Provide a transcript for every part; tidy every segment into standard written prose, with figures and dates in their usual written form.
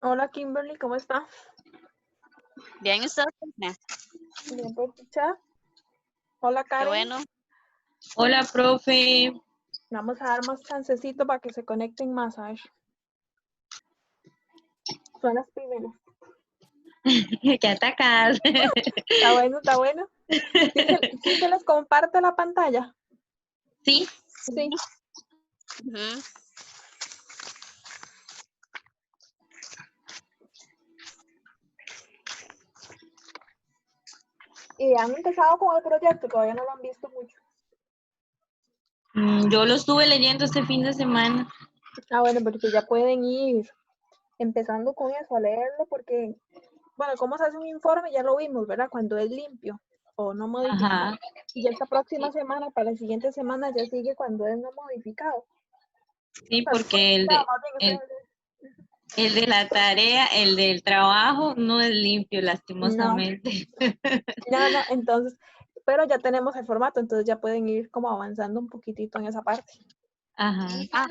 Hola Kimberly, ¿cómo está? Bien, usted, Bien, por dicha. Hola qué Karen, bueno. Hola, profe. vamos a dar más chancecito para que se conecten más, a ver. Son las primeras. ¿Qué atacas? Está bueno, está bueno. ¿Sí se les comparte la pantalla? Sí. Sí. Ujú. Y han empezado con el proyecto, todavía no lo han visto mucho. Yo lo estuve leyendo este fin de semana. Ah, bueno, porque ya pueden ir empezando con eso, a leerlo, porque, bueno, cómo se hace un informe ya lo vimos, ¿verdad? Cuando es limpio o no modificado. Ajá. Y ya esta próxima semana, para la siguiente semana, ya sigue cuando es no modificado. Sí, Bueno, porque modificado, más bien, el, ese el de la tarea, el del trabajo, no es limpio, no, lastimosamente. no, entonces, pero ya tenemos el formato, entonces ya pueden ir como avanzando un poquitito en esa parte. Ajá. Ah,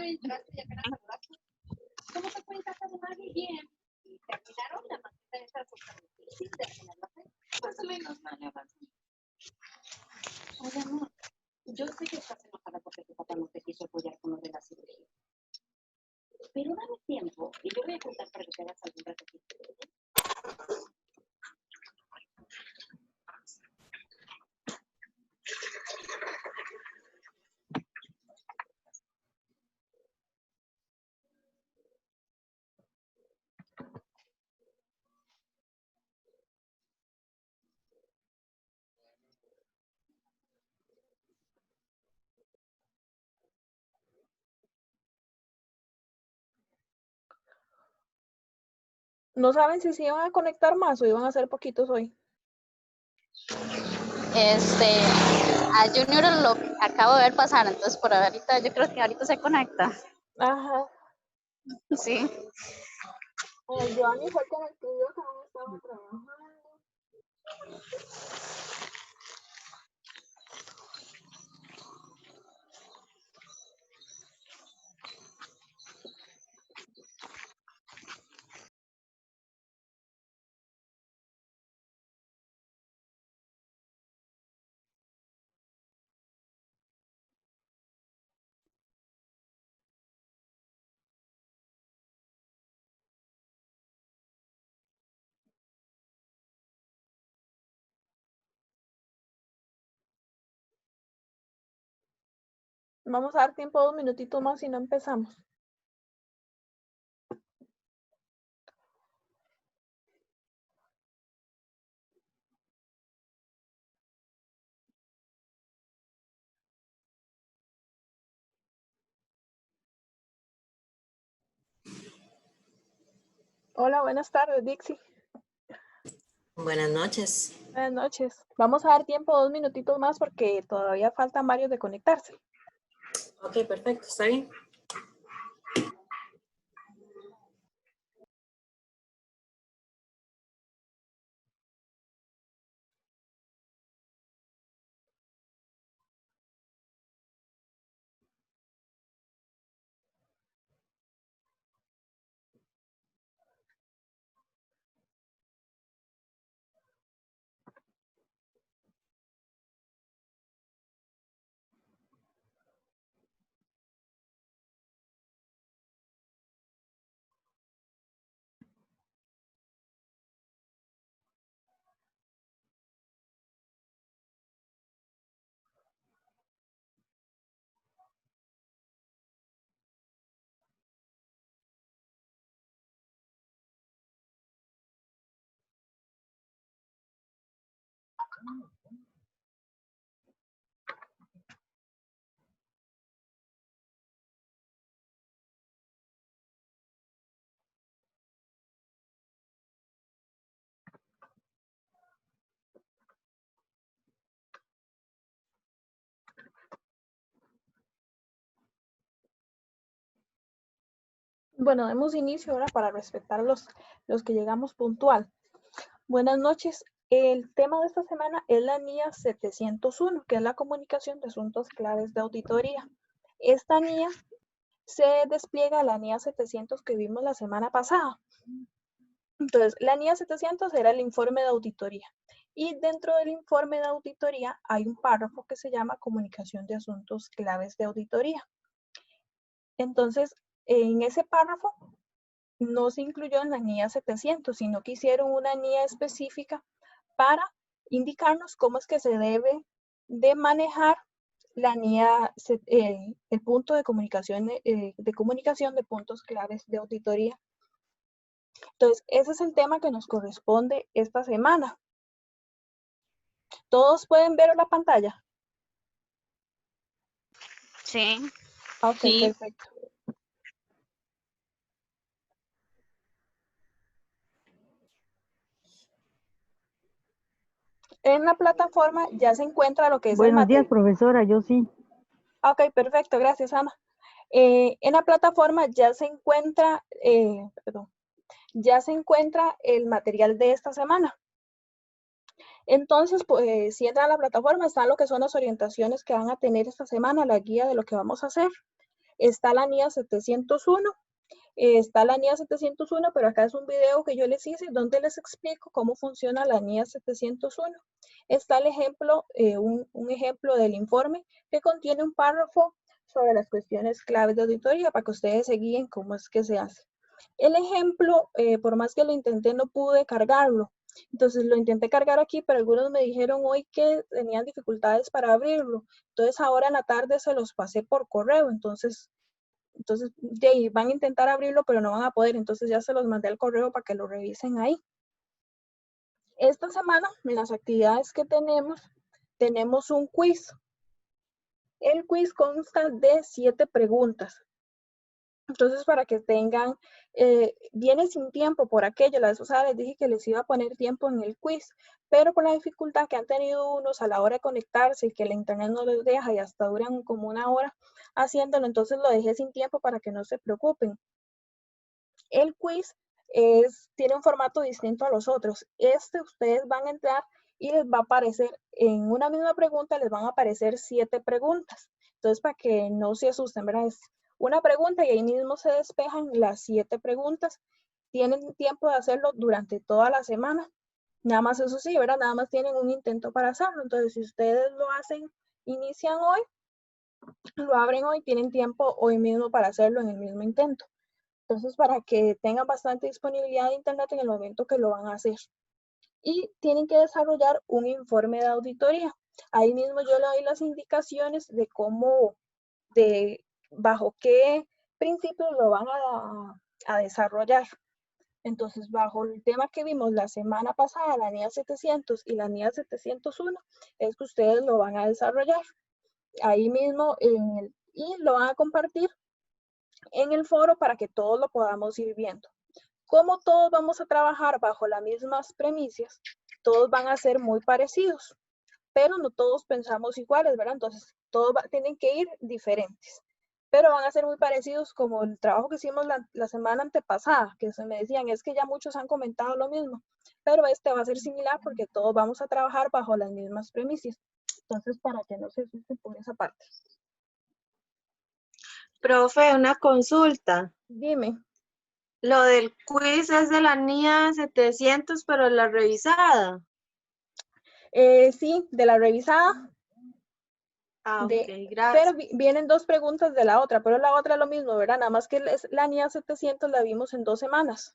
Yo sé que estás enojada porque tu papá no te quiso apoyar con lo de la cirugía. Pero dame tiempo y yo voy a contar para que te hagas algún ratito. No saben si se iban a conectar más o iban a ser poquitos hoy. a Junior lo acabo de ver pasar, entonces por ahorita yo creo que ahorita se conecta. Ajá. Sí. El Joanny fue con el que yo que aún estaba trabajando. Vamos a dar tiempo 2 minutitos más y no empezamos. Hola, buenas tardes, Dixie. Buenas noches. Buenas noches. Vamos a dar tiempo 2 minutitos más porque todavía faltan varios de conectarse. Ok, perfecto, está bien. Bueno, demos inicio ahora para respetar los que llegamos puntual. Buenas noches. El tema de esta semana es la NIA 701, que es la comunicación de asuntos claves de auditoría. Esta NIA se despliega a la NIA 700 que vimos la semana pasada. Entonces, la NIA 700 era el informe de auditoría. Y dentro del informe de auditoría hay un párrafo que se llama comunicación de asuntos claves de auditoría. Entonces, en ese párrafo no se incluyó en la NIA 700, sino que hicieron una NIA específica para indicarnos cómo es que se debe de manejar la NIA, el punto de comunicación de puntos claves de auditoría. Entonces, ese es el tema que nos corresponde esta semana. ¿Todos pueden ver la pantalla? Sí. Ok, Sí. perfecto. En la plataforma ya se encuentra lo que es el Buenos días, material. profesora, yo sí. Ok, perfecto, gracias, Ana. En la plataforma ya se encuentra, ya se encuentra el material de esta semana. Entonces, pues, si entran a la plataforma, están lo que son las orientaciones que van a tener esta semana, la guía de lo que vamos a hacer. Está la NIA 701, está la NIA 701, pero acá es un video que yo les hice donde les explico cómo funciona la NIA 701. Está el ejemplo, un ejemplo del informe que contiene un párrafo sobre las cuestiones claves de auditoría para que ustedes se guíen cómo es que se hace. El ejemplo, por más que lo intenté, no pude cargarlo. Entonces lo intenté cargar aquí, pero algunos me dijeron hoy que tenían dificultades para abrirlo. Entonces ahora en la tarde se los pasé por correo. Entonces de ahí van a intentar abrirlo, pero no van a poder. Entonces ya se los mandé al correo para que lo revisen ahí. Esta semana, en las actividades que tenemos un quiz. El quiz consta de 7 preguntas. Entonces, para que tengan, viene sin tiempo por aquello, la vez pasada les dije que les iba a poner tiempo en el quiz, pero por la dificultad que han tenido unos a la hora de conectarse y que el internet no les deja y hasta duran como una hora haciéndolo, entonces lo dejé sin tiempo para que no se preocupen. El quiz tiene un formato distinto a los otros. Ustedes van a entrar y les va a aparecer, en una misma pregunta les van a aparecer 7 preguntas. Entonces, para que no se asusten, ¿verdad? Es una pregunta y ahí mismo se despejan las 7 preguntas. Tienen tiempo de hacerlo durante toda la semana. Nada más eso sí, ¿verdad? Nada más tienen un intento para hacerlo. Entonces, si ustedes lo hacen, inician hoy, lo abren hoy, tienen tiempo hoy mismo para hacerlo en el mismo intento. Entonces, para que tengan bastante disponibilidad de internet en el momento que lo van a hacer. Y tienen que desarrollar un informe de auditoría. Ahí mismo yo le doy las indicaciones de cómo, bajo qué principios lo van a desarrollar. Entonces, bajo el tema que vimos la semana pasada, la NIA 700 y la NIA 701, es que ustedes lo van a desarrollar. Ahí mismo, y lo van a compartir en el foro para que todos lo podamos ir viendo. Como todos vamos a trabajar bajo las mismas premisas, todos van a ser muy parecidos, pero no todos pensamos iguales, ¿verdad? Entonces, todos tienen que ir diferentes, pero van a ser muy parecidos como el trabajo que hicimos la semana antepasada, que se me decían, es que ya muchos han comentado lo mismo, pero este va a ser similar porque todos vamos a trabajar bajo las mismas premisas. Entonces, para que no se asusten por esa parte. Profe, una consulta. Dime. Lo del quiz es de la NIA 700, pero la revisada. Sí, de la revisada. Ok, gracias. Pero vienen 2 preguntas de la otra, pero la otra es lo mismo, ¿verdad? Nada más que la NIA 700 la vimos en 2 semanas,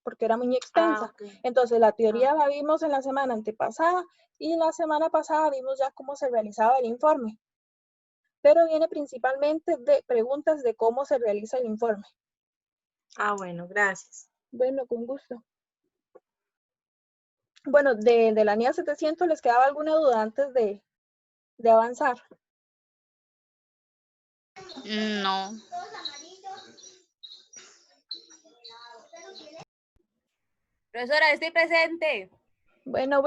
porque era muy extensa. Okay. Entonces, la teoría la vimos en la semana antepasada y la semana pasada vimos ya cómo se realizaba el informe. Pero viene principalmente de preguntas de cómo se realiza el informe. Bueno, gracias. Bueno, con gusto. Bueno, de la NIA 700, ¿les quedaba alguna duda antes de avanzar? No. Profesora, estoy presente. Bueno.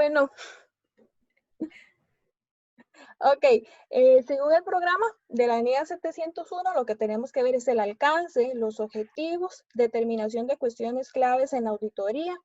Ok, según el programa de la NIA 701, lo que tenemos que ver es el alcance, los objetivos, determinación de cuestiones claves en la auditoría,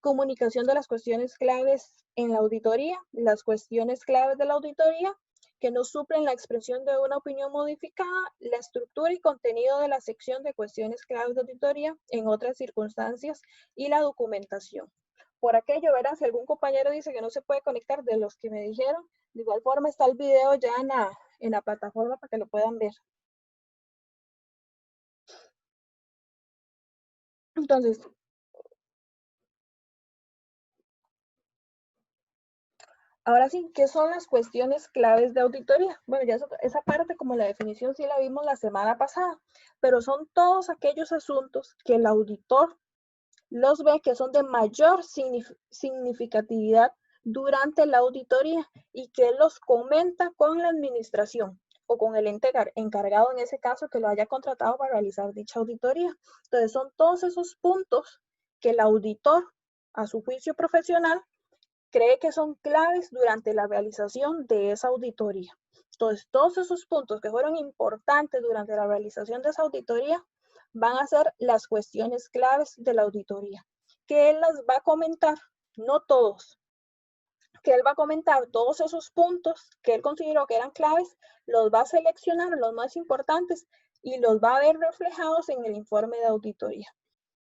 comunicación de las cuestiones claves en la auditoría, las cuestiones claves de la auditoría, que no suplen la expresión de una opinión modificada, la estructura y contenido de la sección de cuestiones claves de auditoría en otras circunstancias y la documentación. Por aquello, verán, si algún compañero dice que no se puede conectar de los que me dijeron, de igual forma está el video ya en la plataforma para que lo puedan ver. Entonces, ahora sí, ¿qué son las cuestiones claves de auditoría? Bueno, ya esa parte como la definición sí la vimos la semana pasada, pero son todos aquellos asuntos que el auditor los ve que son de mayor significatividad durante la auditoría y que él los comenta con la administración o con el ente encargado en ese caso que lo haya contratado para realizar dicha auditoría. Entonces son todos esos puntos que el auditor, a su juicio profesional, cree que son claves durante la realización de esa auditoría. Entonces, todos esos puntos que fueron importantes durante la realización de esa auditoría van a ser las cuestiones claves de la auditoría, que él las va a comentar, no todos, que él va a comentar todos esos puntos que él consideró que eran claves, los va a seleccionar los más importantes y los va a ver reflejados en el informe de auditoría.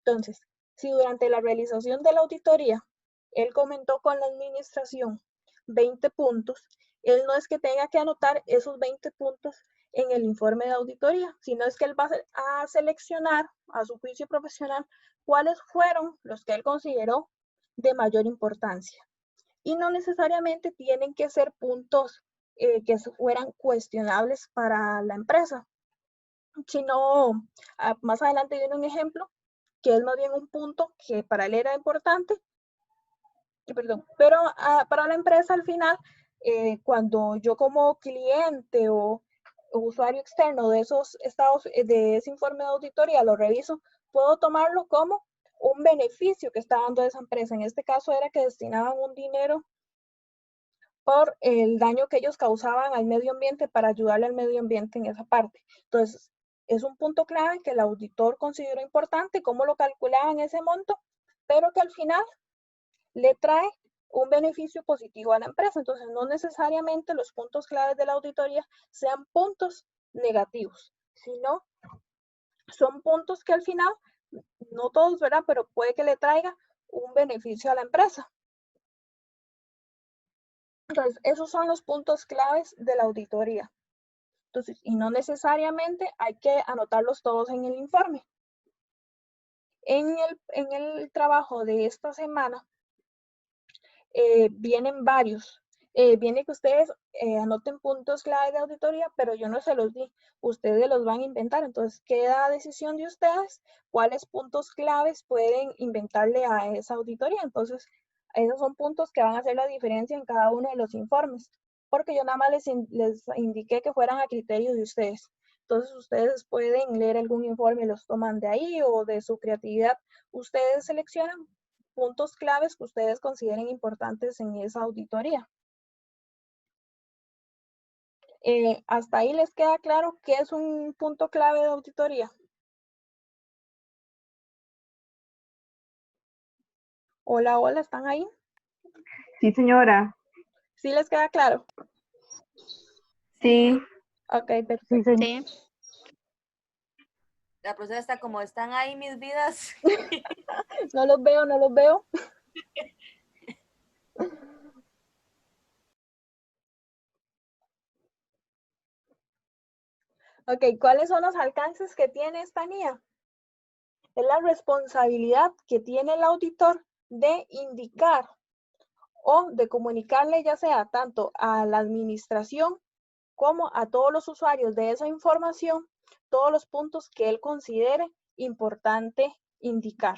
Entonces, si durante la realización de la auditoría él comentó con la administración 20 puntos, él no es que tenga que anotar esos 20 puntos en el informe de auditoría, sino es que él va a seleccionar a su juicio profesional cuáles fueron los que él consideró de mayor importancia. Y no necesariamente tienen que ser puntos que fueran cuestionables para la empresa, sino más adelante viene un ejemplo que es más bien un punto que para él era importante, pero para la empresa al final, cuando yo como cliente o usuario externo de esos estados, de ese informe de auditoría lo reviso, puedo tomarlo como un beneficio que está dando esa empresa. En este caso era que destinaban un dinero por el daño que ellos causaban al medio ambiente para ayudarle al medio ambiente en esa parte. Entonces, es un punto clave que el auditor consideró importante, cómo lo calculaban ese monto, pero que al final le trae un beneficio positivo a la empresa. Entonces, no necesariamente los puntos claves de la auditoría sean puntos negativos, sino son puntos que al final, no todos, ¿verdad? Pero puede que le traiga un beneficio a la empresa. Entonces, esos son los puntos claves de la auditoría. Entonces, y no necesariamente hay que anotarlos todos en el informe. En el trabajo de esta semana vienen varios. Viene que ustedes anoten puntos clave de auditoría, pero yo no se los di. Ustedes los van a inventar. Entonces, queda a decisión de ustedes cuáles puntos claves pueden inventarle a esa auditoría. Entonces, esos son puntos que van a hacer la diferencia en cada uno de los informes, porque yo nada más les indiqué que fueran a criterio de ustedes. Entonces, ustedes pueden leer algún informe y los toman de ahí o de su creatividad. Ustedes seleccionan puntos claves que ustedes consideren importantes en esa auditoría. ¿Hasta ahí les queda claro qué es un punto clave de auditoría? Hola, hola, ¿están ahí? Sí, señora. ¿Sí les queda claro? Sí. Ok, perfecto. Sí, señora. Sí. La profesora está como, ¿están ahí mis vidas? No los veo, no los veo. Ok, ¿cuáles son los alcances que tiene esta NIA? Es la responsabilidad que tiene el auditor de indicar o de comunicarle ya sea tanto a la administración como a todos los usuarios de esa información, todos los puntos que él considere importante indicar.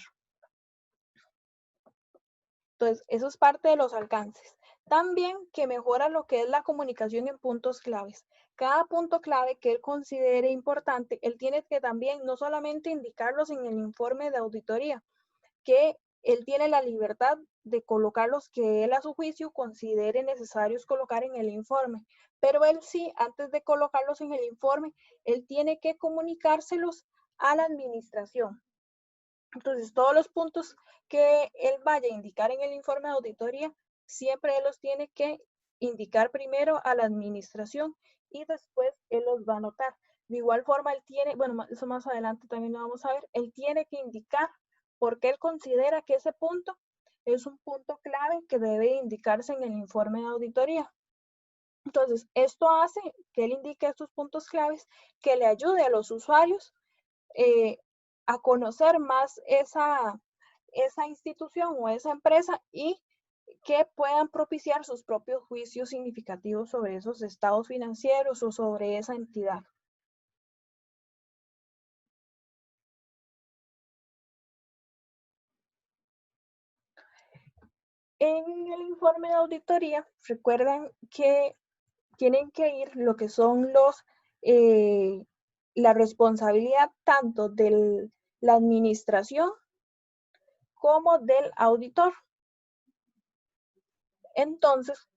Entonces, eso es parte de los alcances. También que mejora lo que es la comunicación en puntos claves. Cada punto clave que él considere importante, él tiene que también no solamente indicarlos en el informe de auditoría, que él tiene la libertad de colocar los que él a su juicio considere necesarios colocar en el informe, pero él sí, antes de colocarlos en el informe, él tiene que comunicárselos a la administración. Entonces, todos los puntos que él vaya a indicar en el informe de auditoría, siempre él los tiene que indicar primero a la administración y después él los va a anotar. De igual forma, él tiene, bueno, eso más adelante también lo vamos a ver, él tiene que indicar por qué él considera que ese punto es un punto clave que debe indicarse en el informe de auditoría. Entonces, esto hace que él indique estos puntos claves que le ayude a los usuarios a conocer más esa institución o esa empresa y que puedan propiciar sus propios juicios significativos sobre esos estados financieros o sobre esa entidad. En el informe de auditoría, recuerdan que tienen que ir lo que son la responsabilidad tanto de la administración como del auditor. Entonces,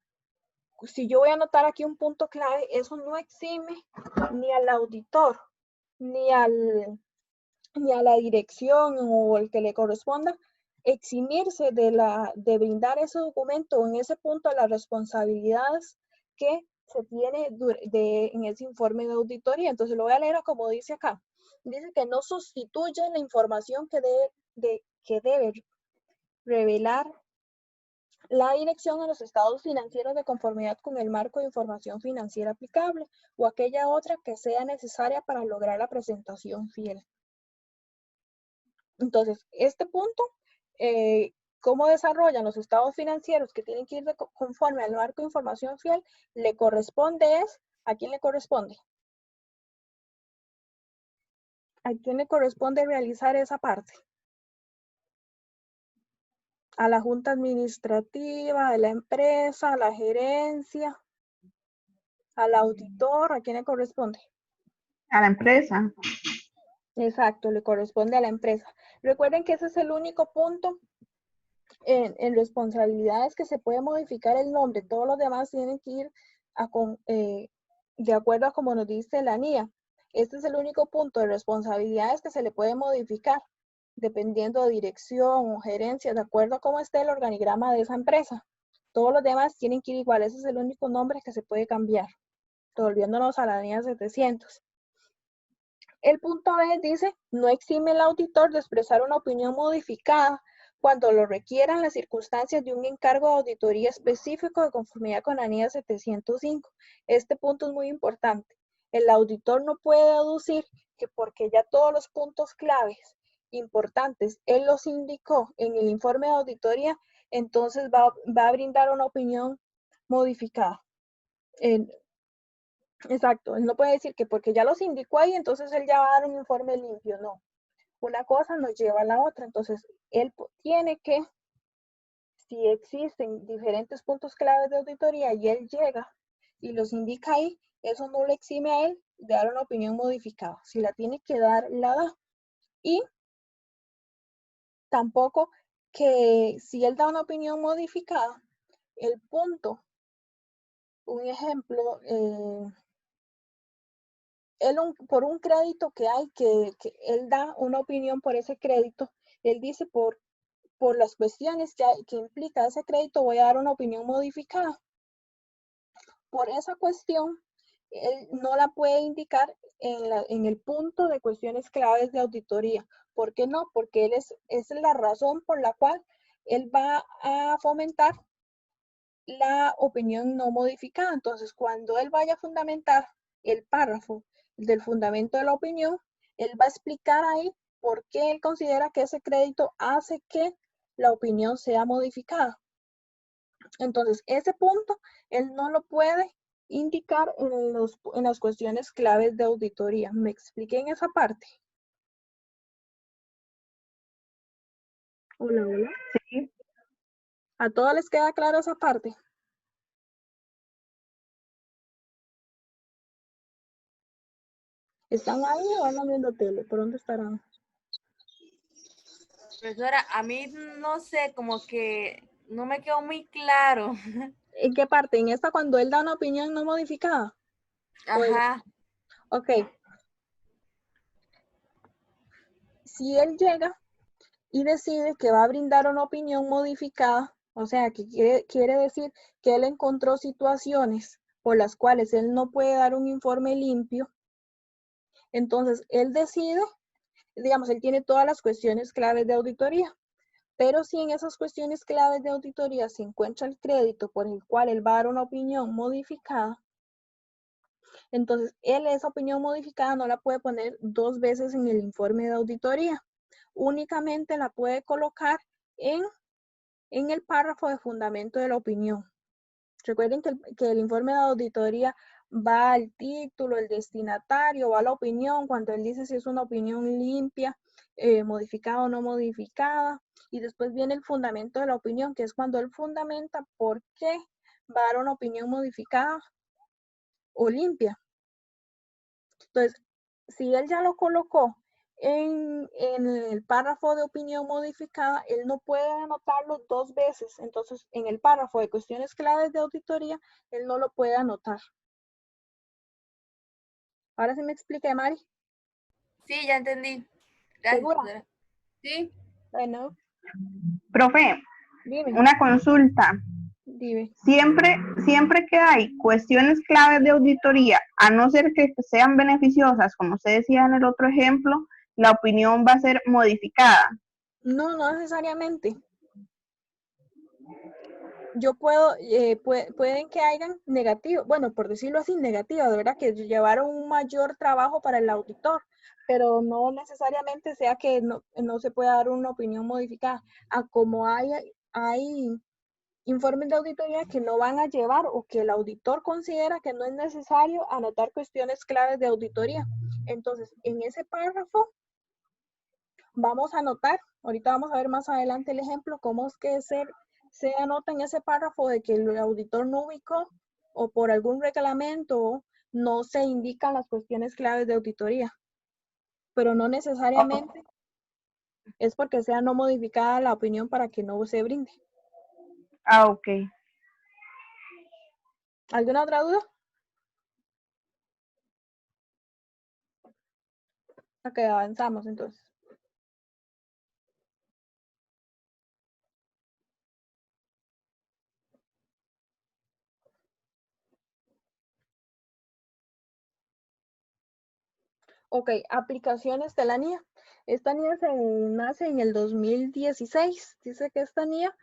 si yo voy a anotar aquí un punto clave, eso no exime ni al auditor, ni a la dirección o el que le corresponda eximirse de brindar ese documento o en ese punto las responsabilidades que se tiene en ese informe de auditoría. Entonces lo voy a leer como dice acá. Dice que no sustituye la información que debe revelar la dirección a los estados financieros de conformidad con el marco de información financiera aplicable o aquella otra que sea necesaria para lograr la presentación fiel. Entonces, este punto, cómo desarrollan los estados financieros que tienen que ir conforme al marco de información fiel, le corresponde ¿a quién le corresponde? ¿A quién le corresponde realizar esa parte? A la junta administrativa de la empresa, a la gerencia, al auditor, ¿a quién le corresponde? A la empresa. Exacto, le corresponde a la empresa. Recuerden que ese es el único punto en responsabilidades que se puede modificar el nombre. Todos los demás tienen que ir de acuerdo a como nos dice la NIA. Este es el único punto de responsabilidades que se le puede modificar dependiendo de dirección o gerencia, de acuerdo a cómo esté el organigrama de esa empresa. Todos los demás tienen que ir igual. Ese es el único nombre que se puede cambiar. Volviéndonos a la NIA 700. El punto B dice, no exime el auditor de expresar una opinión modificada cuando lo requieran las circunstancias de un encargo de auditoría específico de conformidad con la NIA 705. Este punto es muy importante. El auditor no puede deducir que porque ya todos los puntos claves importantes él los indicó en el informe de auditoría, entonces va a brindar una opinión modificada. Exacto, él no puede decir que porque ya los indicó ahí, entonces él ya va a dar un informe limpio, no. Una cosa nos lleva a la otra, entonces él tiene que, si existen diferentes puntos claves de auditoría y él llega y los indica ahí, eso no le exime a él de dar una opinión modificada. Si la tiene que dar, la da. Y tampoco que si él da una opinión modificada, el punto, un ejemplo, por un crédito que hay, que él da una opinión por ese crédito, él dice por las cuestiones que implica ese crédito voy a dar una opinión modificada. Por esa cuestión, él no la puede indicar en el punto de cuestiones claves de auditoría. ¿Por qué no? Porque es la razón por la cual él va a fomentar la opinión no modificada. Entonces, cuando él vaya a fundamentar el párrafo del fundamento de la opinión, él va a explicar ahí por qué él considera que ese crédito hace que la opinión sea modificada. Entonces, ese punto él no lo puede indicar en las cuestiones claves de auditoría. ¿Me expliqué en esa parte? Hola, hola. Sí. ¿A todos les queda claro esa parte? ¿Están ahí o andan viendo tele? ¿Por dónde estarán? Profesora, a mí no sé, como que no me quedó muy claro. ¿En qué parte? ¿En esta cuando él da una opinión no modificada? Ajá. Ok. Si él llega y decide que va a brindar una opinión modificada, O sea, que quiere decir que él encontró situaciones por las cuales él no puede dar un informe limpio. Entonces, él decide, digamos, él tiene todas las cuestiones claves de auditoría, pero si en esas cuestiones claves de auditoría se encuentra el crédito por el cual él va a dar una opinión modificada, entonces él esa opinión modificada no la puede poner 2 veces en el informe de auditoría. Únicamente la puede colocar en el párrafo de fundamento de la opinión. Recuerden que el informe de auditoría va al título, el destinatario, va a la opinión, cuando él dice si es una opinión limpia, modificada o no modificada, y después viene el fundamento de la opinión, que es cuando él fundamenta por qué va a dar una opinión modificada o limpia. Entonces, si él ya lo colocó en el párrafo de opinión modificada, él no puede anotarlo 2 veces. Entonces, en el párrafo de cuestiones claves de auditoría, él no lo puede anotar. Ahora sí me expliqué, Mari. Sí, ya entendí. Gracias, ¿Segura? profesora. Sí. Bueno, Profe, dime, una consulta. dime. Siempre que hay cuestiones claves de auditoría, a no ser que sean beneficiosas, como usted decía en el otro ejemplo, la opinión va a ser modificada. No, no necesariamente. Yo puedo, pueden que hayan negativos, bueno, por decirlo así, negativas, de verdad, que llevaron un mayor trabajo para el auditor, pero no necesariamente sea que no se pueda dar una opinión modificada. Como hay informes de auditoría que no van a llevar o que el auditor considera que no es necesario anotar cuestiones claves de auditoría. Entonces, en ese párrafo vamos a anotar, ahorita vamos a ver más adelante el ejemplo, cómo es que se anota en ese párrafo de que el auditor no ubicó o por algún reglamento no se indican las cuestiones claves de auditoría, pero no necesariamente es porque sea no modificada la opinión para que no se brinde. Ah, ok. ¿Alguna otra duda? Ok, avanzamos entonces. Ok, aplicaciones de la NIA. Esta NIA nace en el 2016. Dice que esta NIA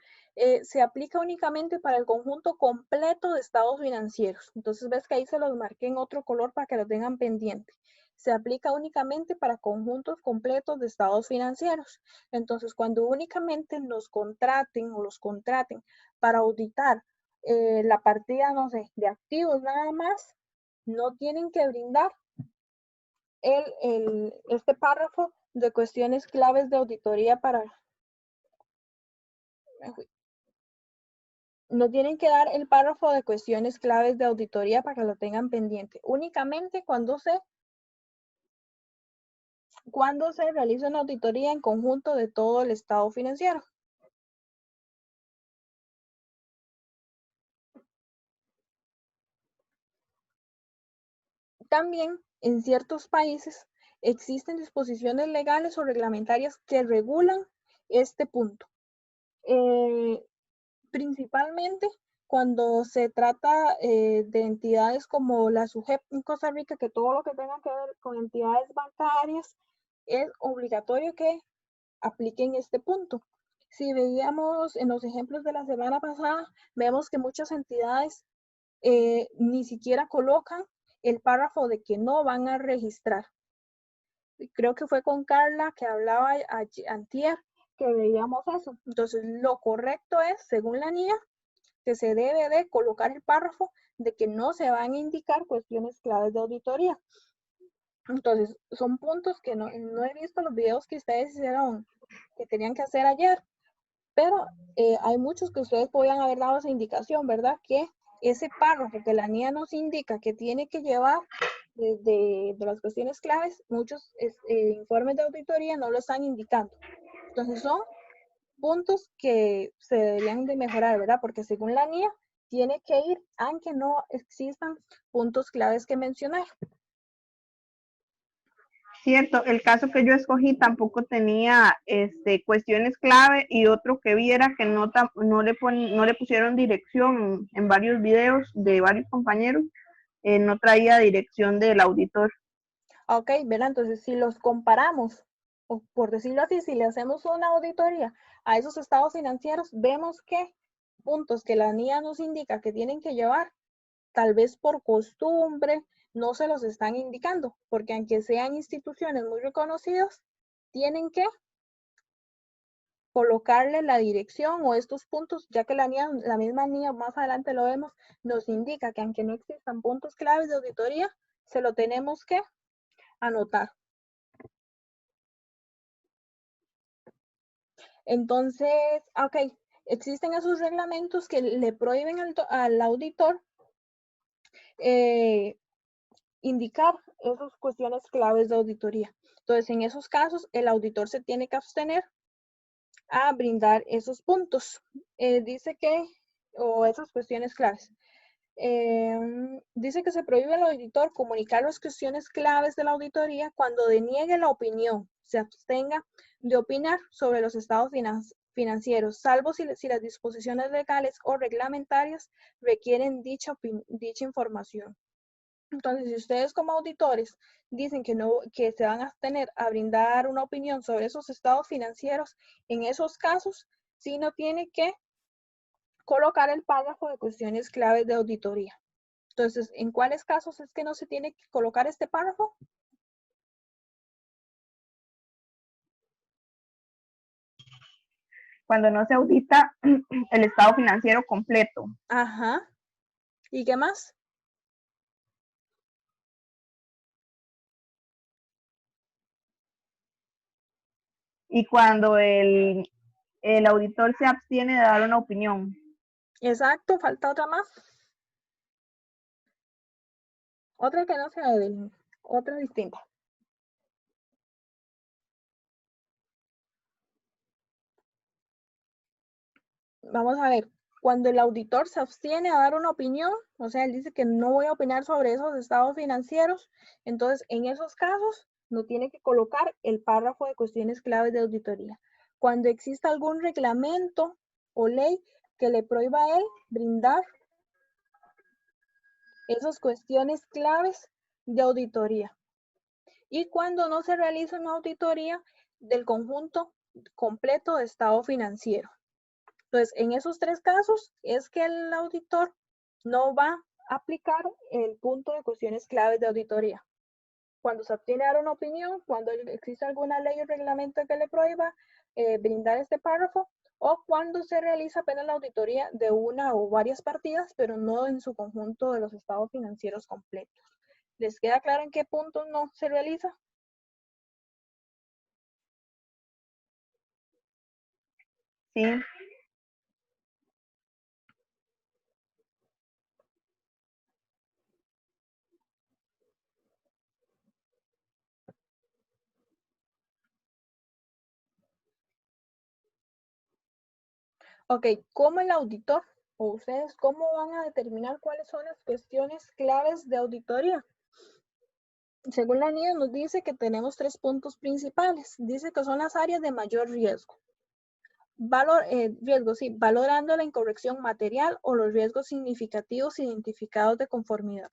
se aplica únicamente para el conjunto completo de estados financieros. Entonces ves que ahí se los marqué en otro color para que lo tengan pendiente. Se aplica únicamente para conjuntos completos de estados financieros. Entonces, cuando únicamente nos contraten o los contraten para auditar la partida, no sé, de activos nada más, no tienen que brindar este párrafo de cuestiones claves de auditoría no tienen que dar el párrafo de cuestiones claves de auditoría para que lo tengan pendiente. Únicamente cuando se realiza una auditoría en conjunto de todo el estado financiero. También en ciertos países existen disposiciones legales o reglamentarias que regulan este punto. Principalmente cuando se trata de entidades como la SUGEP en Costa Rica, que todo lo que tenga que ver con entidades bancarias es obligatorio que apliquen este punto. Si veíamos en los ejemplos de la semana pasada, vemos que muchas entidades ni siquiera colocan el párrafo de que no van a registrar. Creo que fue con Carla que hablaba antier que veíamos eso. Entonces, lo correcto es, según la NIA, que se debe de colocar el párrafo de que no se van a indicar cuestiones claves de auditoría. Entonces, son puntos que no he visto los videos que ustedes hicieron, que tenían que hacer ayer, pero hay muchos que ustedes podían haber dado esa indicación, ¿verdad? Que ese párrafo que la NIA nos indica que tiene que llevar de las cuestiones claves, muchos informes de auditoría no lo están indicando. Entonces, son puntos que se deberían de mejorar, ¿verdad? Porque según la NIA, tiene que ir, aunque no existan puntos claves que mencionar. Cierto, el caso que yo escogí tampoco tenía cuestiones clave y otro que vi era que no le pusieron dirección en varios videos de varios compañeros, no traía dirección del auditor. Ok, ¿verdad? Entonces, si los comparamos, o por decirlo así, si le hacemos una auditoría a esos estados financieros, vemos que puntos que la NIA nos indica que tienen que llevar, tal vez por costumbre, no se los están indicando, porque aunque sean instituciones muy reconocidas, tienen que colocarle la dirección o estos puntos, ya que la misma NIA, más adelante lo vemos, nos indica que aunque no existan puntos claves de auditoría, se lo tenemos que anotar. Entonces, ok, existen esos reglamentos que le prohíben al auditor indicar esas cuestiones claves de auditoría. Entonces, en esos casos, el auditor se tiene que abstener a brindar esos puntos. Dice que, o esas cuestiones claves. Dice que se prohíbe al auditor comunicar las cuestiones claves de la auditoría cuando deniegue la opinión, se abstenga de opinar sobre los estados financieros, salvo si las disposiciones legales o reglamentarias requieren dicha información. Entonces, si ustedes como auditores dicen que se van a abstener a brindar una opinión sobre esos estados financieros, en esos casos, sí no tiene que colocar el párrafo de cuestiones claves de auditoría. Entonces, ¿en cuáles casos es que no se tiene que colocar este párrafo? Cuando no se audita el estado financiero completo. Ajá. ¿Y qué más? Y cuando el auditor se abstiene de dar una opinión. Exacto, falta otra más. Otra que no sea otra distinta. Vamos a ver, cuando el auditor se abstiene a dar una opinión, o sea, él dice que no voy a opinar sobre esos estados financieros, entonces en esos casos no tiene que colocar el párrafo de cuestiones claves de auditoría. Cuando exista algún reglamento o ley que le prohíba a él brindar esas cuestiones claves de auditoría. Y cuando no se realiza una auditoría del conjunto completo de estado financiero. Entonces, en esos tres casos es que el auditor no va a aplicar el punto de cuestiones claves de auditoría. Cuando se obtiene dar una opinión, cuando existe alguna ley o reglamento que le prohíba brindar este párrafo, o cuando se realiza apenas la auditoría de una o varias partidas, pero no en su conjunto de los estados financieros completos. ¿Les queda claro en qué puntos no se realiza? Sí. Ok, ¿cómo el auditor o ustedes cómo van a determinar cuáles son las cuestiones claves de auditoría? Según la NIA nos dice que tenemos 3 puntos principales. Dice que son las áreas de mayor riesgo. Riesgo, sí, valorando la incorrección material o los riesgos significativos identificados de conformidad.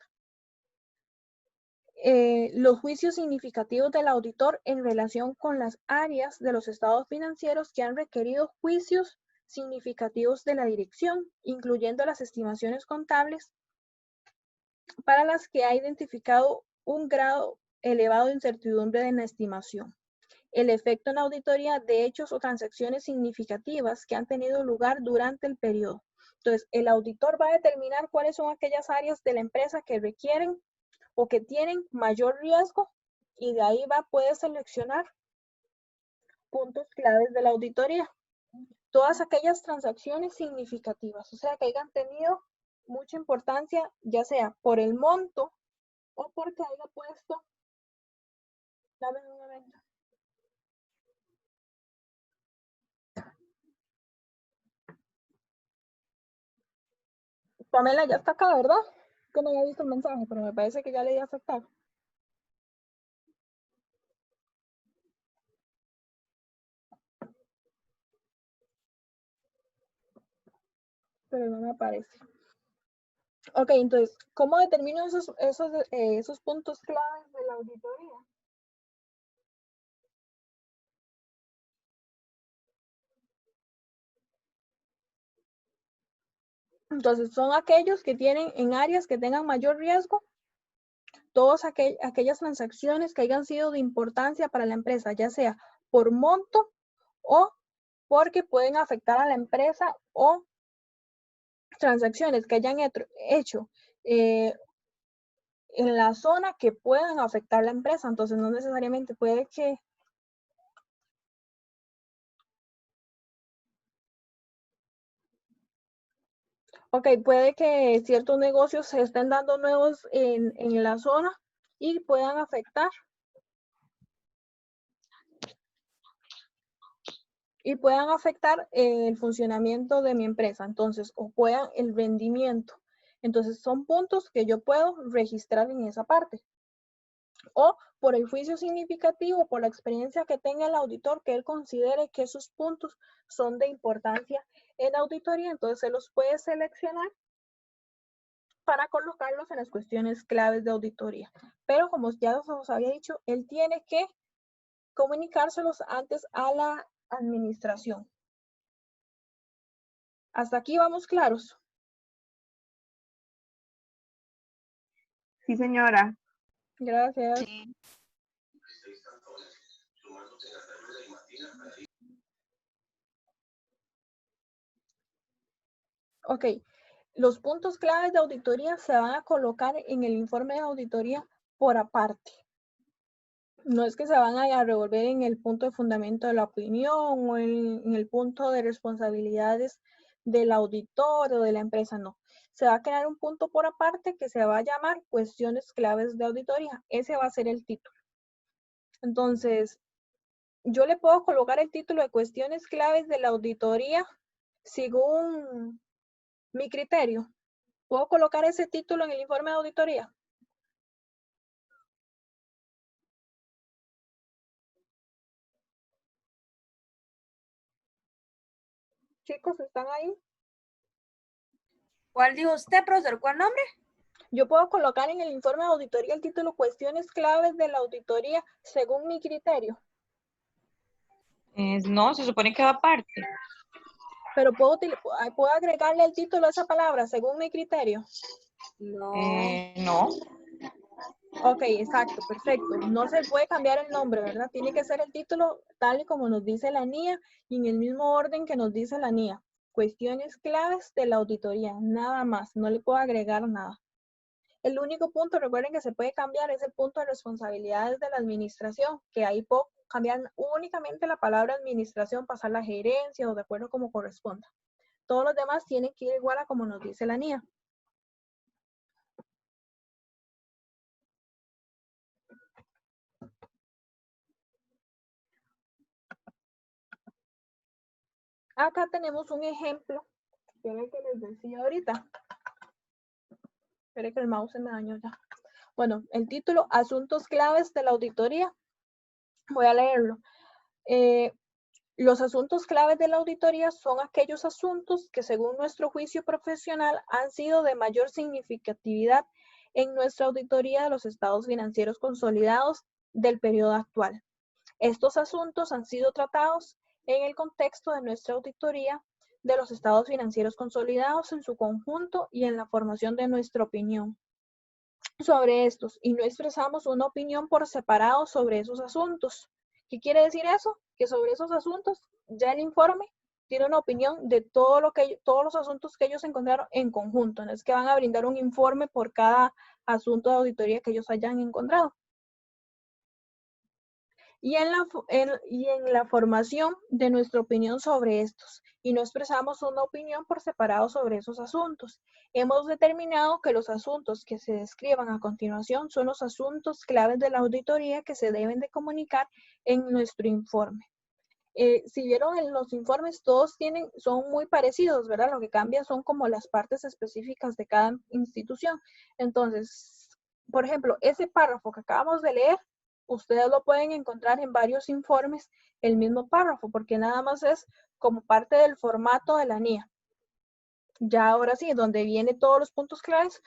Los juicios significativos del auditor en relación con las áreas de los estados financieros que han requerido juicios significativos de la dirección, incluyendo las estimaciones contables para las que ha identificado un grado elevado de incertidumbre en la estimación. El efecto en auditoría de hechos o transacciones significativas que han tenido lugar durante el periodo. Entonces, el auditor va a determinar cuáles son aquellas áreas de la empresa que requieren o que tienen mayor riesgo y de ahí puede seleccionar puntos claves de la auditoría. Todas aquellas transacciones significativas, o sea, que hayan tenido mucha importancia, ya sea por el monto o porque haya puesto, dame un momento. Pamela ya está acá, ¿verdad? Que no había visto el mensaje, pero me parece que ya le di a aceptar. pero no me aparece. Ok, entonces, ¿cómo determino esos puntos claves de la auditoría? Entonces, son aquellos que tienen en áreas que tengan mayor riesgo, todas aquellas transacciones que hayan sido de importancia para la empresa, ya sea por monto o porque pueden afectar a la empresa, o transacciones que hayan hecho en la zona que puedan afectar la empresa. Entonces, no necesariamente puede que puede que ciertos negocios se estén dando nuevos en la zona y puedan afectar el funcionamiento de mi empresa, entonces, o puedan el rendimiento. Entonces, son puntos que yo puedo registrar en esa parte. O por el juicio significativo, por la experiencia que tenga el auditor, que él considere que esos puntos son de importancia en auditoría, entonces se los puede seleccionar para colocarlos en las cuestiones claves de auditoría. Pero como ya os había dicho, él tiene que comunicárselos antes a la administración. ¿Hasta aquí vamos claros? Sí, señora. Gracias. Sí. Ok, los puntos claves de auditoría se van a colocar en el informe de auditoría por aparte. No es que se van a revolver en el punto de fundamento de la opinión o en el punto de responsabilidades del auditor o de la empresa, no. Se va a crear un punto por aparte que se va a llamar cuestiones claves de auditoría. Ese va a ser el título. Entonces, yo le puedo colocar el título de cuestiones claves de la auditoría según mi criterio. ¿Puedo colocar ese título en el informe de auditoría? Chicos, ¿están ahí? ¿Cuál dijo usted, profesor? ¿Cuál nombre? Yo puedo colocar en el informe de auditoría el título cuestiones claves de la auditoría según mi criterio. No, se supone que va aparte. Pero puedo agregarle el título a esa palabra según mi criterio. No. No. Ok, exacto, perfecto. No se puede cambiar el nombre, ¿verdad? Tiene que ser el título tal y como nos dice la NIA y en el mismo orden que nos dice la NIA. Cuestiones claves de la auditoría, nada más. No le puedo agregar nada. El único punto, recuerden que se puede cambiar, es el punto de responsabilidades de la administración, que ahí puedo cambiar únicamente la palabra administración, pasar la gerencia o de acuerdo como corresponda. Todos los demás tienen que ir igual a como nos dice la NIA. Acá tenemos un ejemplo, que era el que les decía ahorita. Espera que el mouse se me dañó ya. Bueno, el título, Asuntos claves de la auditoría. Voy a leerlo. Los asuntos claves de la auditoría son aquellos asuntos que según nuestro juicio profesional han sido de mayor significatividad en nuestra auditoría de los estados financieros consolidados del periodo actual. Estos asuntos han sido tratados en el contexto de nuestra auditoría de los estados financieros consolidados en su conjunto y en la formación de nuestra opinión sobre estos, y no expresamos una opinión por separado sobre esos asuntos. ¿Qué quiere decir eso? Que sobre esos asuntos ya el informe tiene una opinión de todos los asuntos que ellos encontraron en conjunto. No es que van a brindar un informe por cada asunto de auditoría que ellos hayan encontrado. Y en la formación de nuestra opinión sobre estos, y no expresamos una opinión por separado sobre esos asuntos. Hemos determinado que los asuntos que se describan a continuación son los asuntos claves de la auditoría que se deben de comunicar en nuestro informe. Si vieron en los informes, todos son muy parecidos, ¿verdad? Lo que cambia son como las partes específicas de cada institución. Entonces, por ejemplo, ese párrafo que acabamos de leer, ustedes lo pueden encontrar en varios informes, el mismo párrafo, porque nada más es como parte del formato de la NIA. Ya ahora sí, donde vienen todos los puntos claves,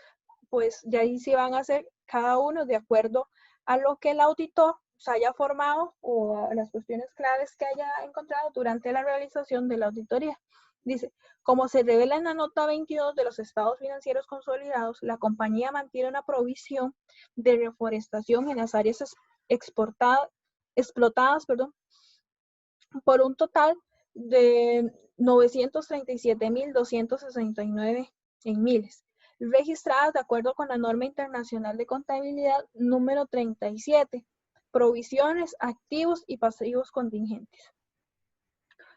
pues ya ahí sí van a ser cada uno de acuerdo a lo que el auditor se haya formado o a las cuestiones claves que haya encontrado durante la realización de la auditoría. Dice, como se revela en la nota 22 de los estados financieros consolidados, la compañía mantiene una provisión de reforestación en las áreas explotadas, por un total de 937.269 en miles, registradas de acuerdo con la norma internacional de contabilidad número 37, provisiones, activos y pasivos contingentes.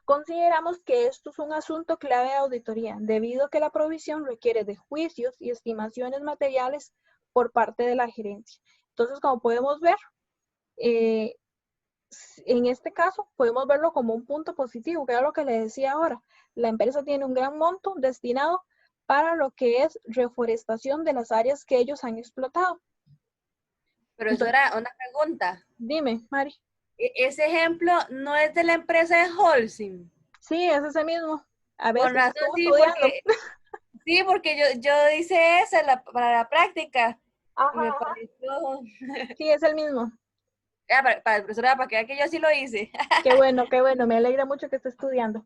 Consideramos que esto es un asunto clave de auditoría, debido a que la provisión requiere de juicios y estimaciones materiales por parte de la gerencia. Entonces, como podemos ver, en este caso podemos verlo como un punto positivo, que era lo que le decía ahora. La empresa tiene un gran monto destinado para lo que es reforestación de las áreas que ellos han explotado. Pero eso Entonces, era una pregunta. dime, Mari. Ese ejemplo no es de la empresa de Holcim. Sí, es ese mismo. A Con veces razón, estuvo sí, estudiando. porque yo hice esa para la práctica. Y me Ajá, pareció. sí, es el mismo. Para el profesor, para que vea que yo sí lo hice. Qué bueno, me alegra mucho que esté estudiando.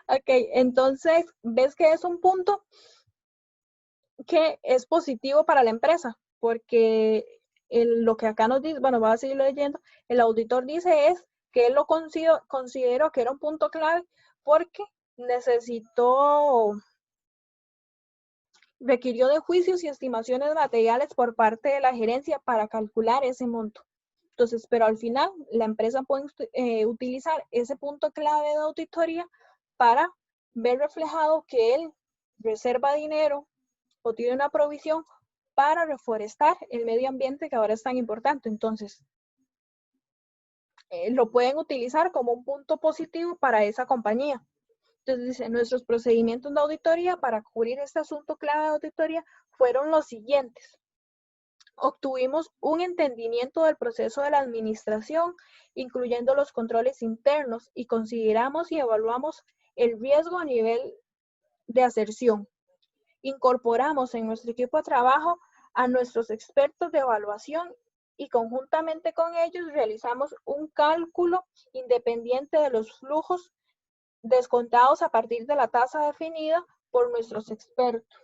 Ok, entonces, ¿ves que es un punto que es positivo para la empresa? Porque lo que acá nos dice, bueno, voy a seguir leyendo, el auditor dice es que él lo consideró que era un punto clave porque requirió de juicios y estimaciones materiales por parte de la gerencia para calcular ese monto. Entonces, pero al final la empresa puede utilizar ese punto clave de auditoría para ver reflejado que él reserva dinero o tiene una provisión para reforestar el medio ambiente que ahora es tan importante. Entonces, lo pueden utilizar como un punto positivo para esa compañía. Entonces dice, nuestros procedimientos de auditoría para cubrir este asunto clave de auditoría fueron los siguientes. Obtuvimos un entendimiento del proceso de la administración, incluyendo los controles internos, y consideramos y evaluamos el riesgo a nivel de aserción. Incorporamos en nuestro equipo de trabajo a nuestros expertos de evaluación y conjuntamente con ellos realizamos un cálculo independiente de los flujos descontados a partir de la tasa definida por nuestros expertos.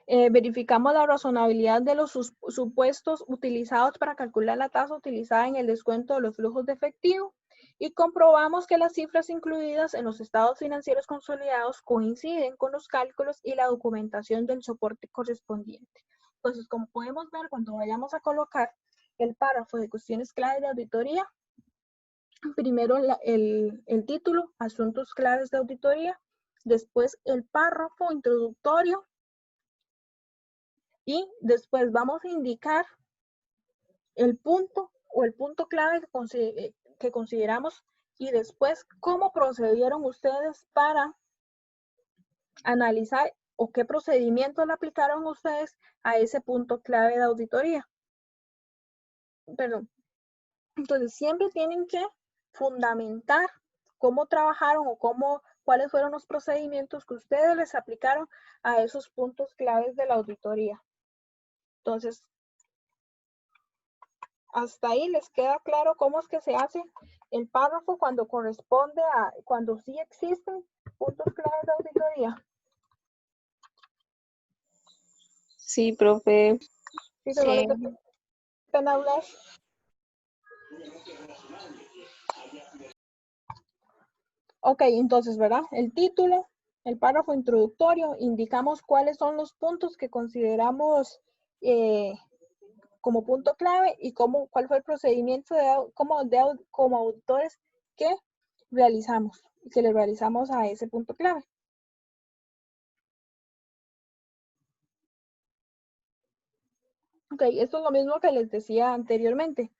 Verificamos la razonabilidad de los supuestos utilizados para calcular la tasa utilizada en el descuento de los flujos de efectivo y comprobamos que las cifras incluidas en los estados financieros consolidados coinciden con los cálculos y la documentación del soporte correspondiente. Entonces, como podemos ver, cuando vayamos a colocar el párrafo de cuestiones clave de auditoría, primero el título, asuntos claves de auditoría, después el párrafo introductorio, y después vamos a indicar el punto o el punto clave que consideramos y después cómo procedieron ustedes para analizar o qué procedimientos le aplicaron ustedes a ese punto clave de auditoría. Perdón. Entonces siempre tienen que fundamentar cómo trabajaron o cuáles fueron los procedimientos que ustedes les aplicaron a esos puntos claves de la auditoría. Entonces, hasta ahí les queda claro cómo es que se hace el párrafo cuando corresponde cuando sí existen puntos claves de auditoría. Sí, profe. Sí, seguro que pena hablar. Ok, entonces, ¿verdad? El título, el párrafo introductorio, indicamos cuáles son los puntos que consideramos como punto clave y cuál fue el procedimiento como auditores que realizamos y que le realizamos a ese punto clave. Ok, esto es lo mismo que les decía anteriormente.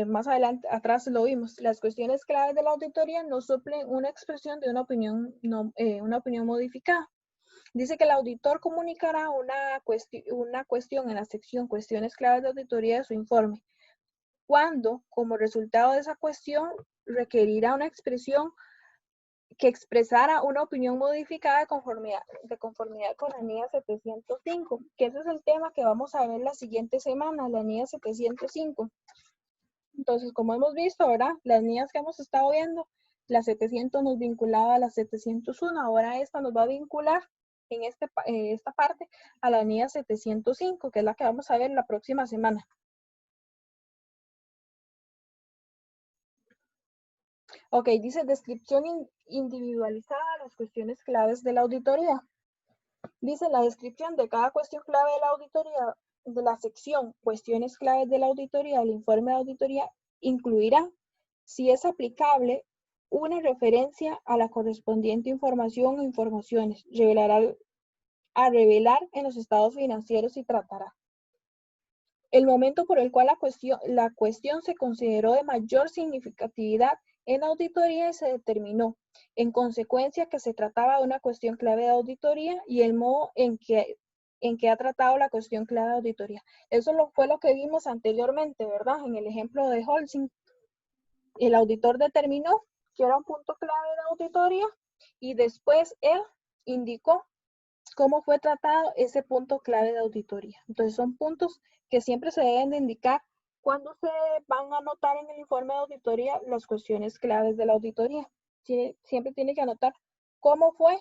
Más adelante, atrás lo vimos. Las cuestiones claves de la auditoría no suplen una expresión de una opinión modificada. Dice que el auditor comunicará una cuestión en la sección cuestiones claves de auditoría de su informe. cuando, como resultado de esa cuestión, requerirá una expresión que expresara una opinión modificada de conformidad con la NIA 705, que ese es el tema que vamos a ver la siguiente semana, la NIA 705. Entonces, como hemos visto, ¿verdad? Las NIAs que hemos estado viendo, la 700 nos vinculaba a la 701, ahora esta nos va a vincular en esta parte a la NIA 705, que es la que vamos a ver la próxima semana. Ok, dice descripción individualizada de las cuestiones claves de la auditoría. Dice la descripción de cada cuestión clave de la auditoría, de la sección cuestiones claves de la auditoría, del informe de auditoría, incluirá, si es aplicable, una referencia a la correspondiente información o informaciones, a revelar en los estados financieros y tratará el momento por el cual la cuestión se consideró de mayor significatividad en auditoría y se determinó, en consecuencia, que se trataba de una cuestión clave de auditoría y el modo en que ha tratado la cuestión clave de auditoría. Eso fue lo que vimos anteriormente, ¿verdad? En el ejemplo de Holcim. El auditor determinó que era un punto clave de auditoría y después él indicó cómo fue tratado ese punto clave de auditoría. Entonces son puntos que siempre se deben de indicar cuando se van a anotar en el informe de auditoría las cuestiones claves de la auditoría. Siempre tiene que anotar cómo fue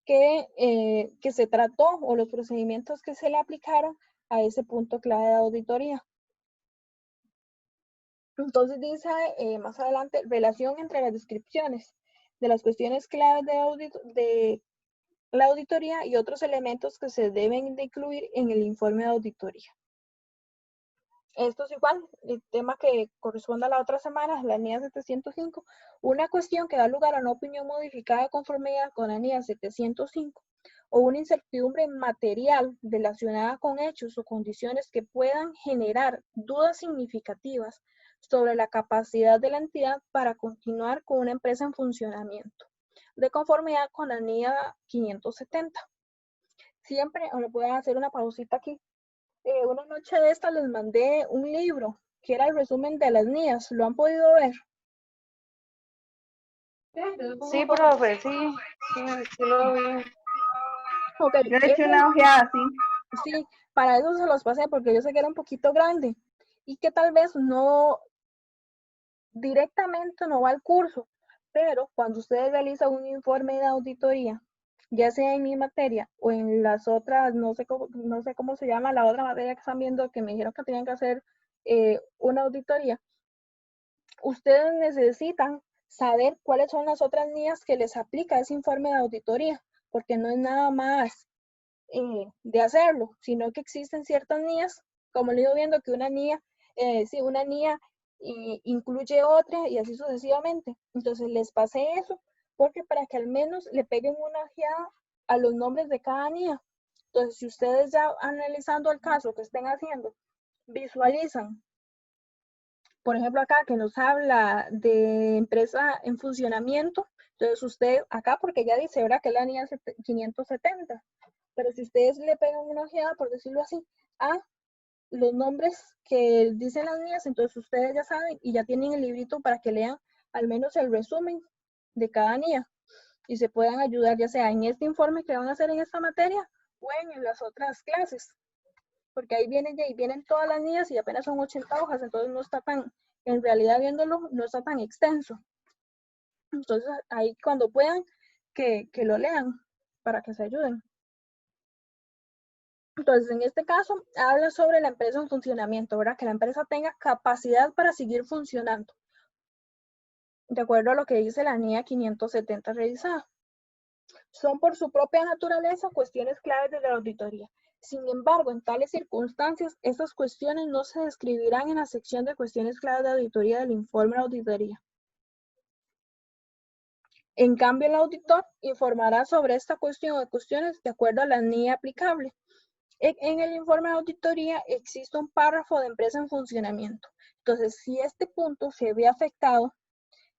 que se trató o los procedimientos que se le aplicaron a ese punto clave de auditoría. Entonces dice más adelante, relación entre las descripciones de las cuestiones claves de la auditoría y otros elementos que se deben de incluir en el informe de auditoría. Esto es igual, el tema que corresponde a la otra semana, la NIA 705, una cuestión que da lugar a una opinión modificada de conformidad con la NIA 705 o una incertidumbre material relacionada con hechos o condiciones que puedan generar dudas significativas sobre la capacidad de la entidad para continuar con una empresa en funcionamiento, de conformidad con la NIA 570. Siempre, le voy a hacer una pausita aquí. Una noche de esta les mandé un libro que era el resumen de las NIAs. ¿Lo han podido ver? Sí, profe, sí, sí lo vi. Okay, Yo le eché una ojeada, sí. Sí, para eso se los pasé porque yo sé que era un poquito grande y que tal vez no directamente no va al curso, pero cuando ustedes realizan un informe de auditoría, ya sea en mi materia o en las otras, no sé cómo se llama la otra materia que están viendo, que me dijeron que tenían que hacer una auditoría, ustedes necesitan saber cuáles son las otras NIAs que les aplica ese informe de auditoría, porque no es nada más de hacerlo, sino que existen ciertas NIAs, como le he ido viendo que una NIA, una NIA incluye otra y así sucesivamente. Entonces les pasé eso, porque para que al menos le peguen una ojeada a los nombres de cada NIA. Entonces, si ustedes ya analizando el caso que estén haciendo, visualizan, por ejemplo acá que nos habla de empresa en funcionamiento, entonces usted acá, porque ya dice, ¿verdad? Que es la NIA 570, pero si ustedes le pegan una ojeada, por decirlo así, a los nombres que dicen las NIAs, entonces ustedes ya saben y ya tienen el librito para que lean al menos el resumen de cada NIA y se puedan ayudar ya sea en este informe que van a hacer en esta materia o en las otras clases, porque ahí vienen todas las NIAs y apenas son 80 hojas, entonces no está tan, en realidad viéndolo, no está tan extenso. Entonces ahí cuando puedan, que lo lean para que se ayuden. Entonces, en este caso, habla sobre la empresa en funcionamiento, ¿verdad? Que la empresa tenga capacidad para seguir funcionando, de acuerdo a lo que dice la NIA 570 revisada. Son por su propia naturaleza cuestiones claves de la auditoría. Sin embargo, en tales circunstancias, estas cuestiones no se describirán en la sección de cuestiones claves de auditoría del informe de auditoría. En cambio, el auditor informará sobre esta cuestión o cuestiones de acuerdo a la NIA aplicable. En el informe de auditoría existe un párrafo de empresa en funcionamiento. Entonces, si este punto se ve afectado,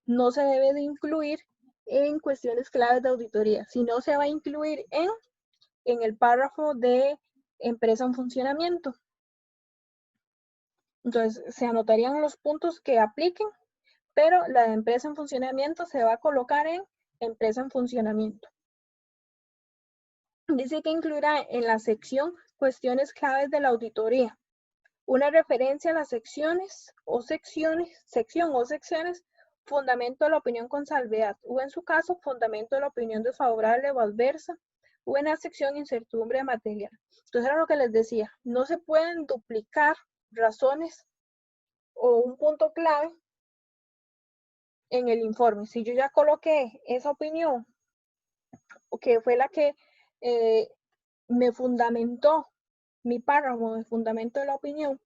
no se debe de incluir en cuestiones claves de auditoría, sino se va a incluir en el párrafo de empresa en funcionamiento. Entonces, se anotarían los puntos que apliquen, pero la de empresa en funcionamiento se va a colocar en empresa en funcionamiento. Dice que incluirá en la sección cuestiones claves de la auditoría, una referencia a las sección o secciones, fundamento de la opinión con salvedad, o en su caso, fundamento de la opinión desfavorable o adversa, o en la sección incertidumbre material. Entonces era lo que les decía, no se pueden duplicar razones o un punto clave en el informe. Si yo ya coloqué esa opinión, que fue la que me fundamentó mi párrafo de fundamento de la opinión,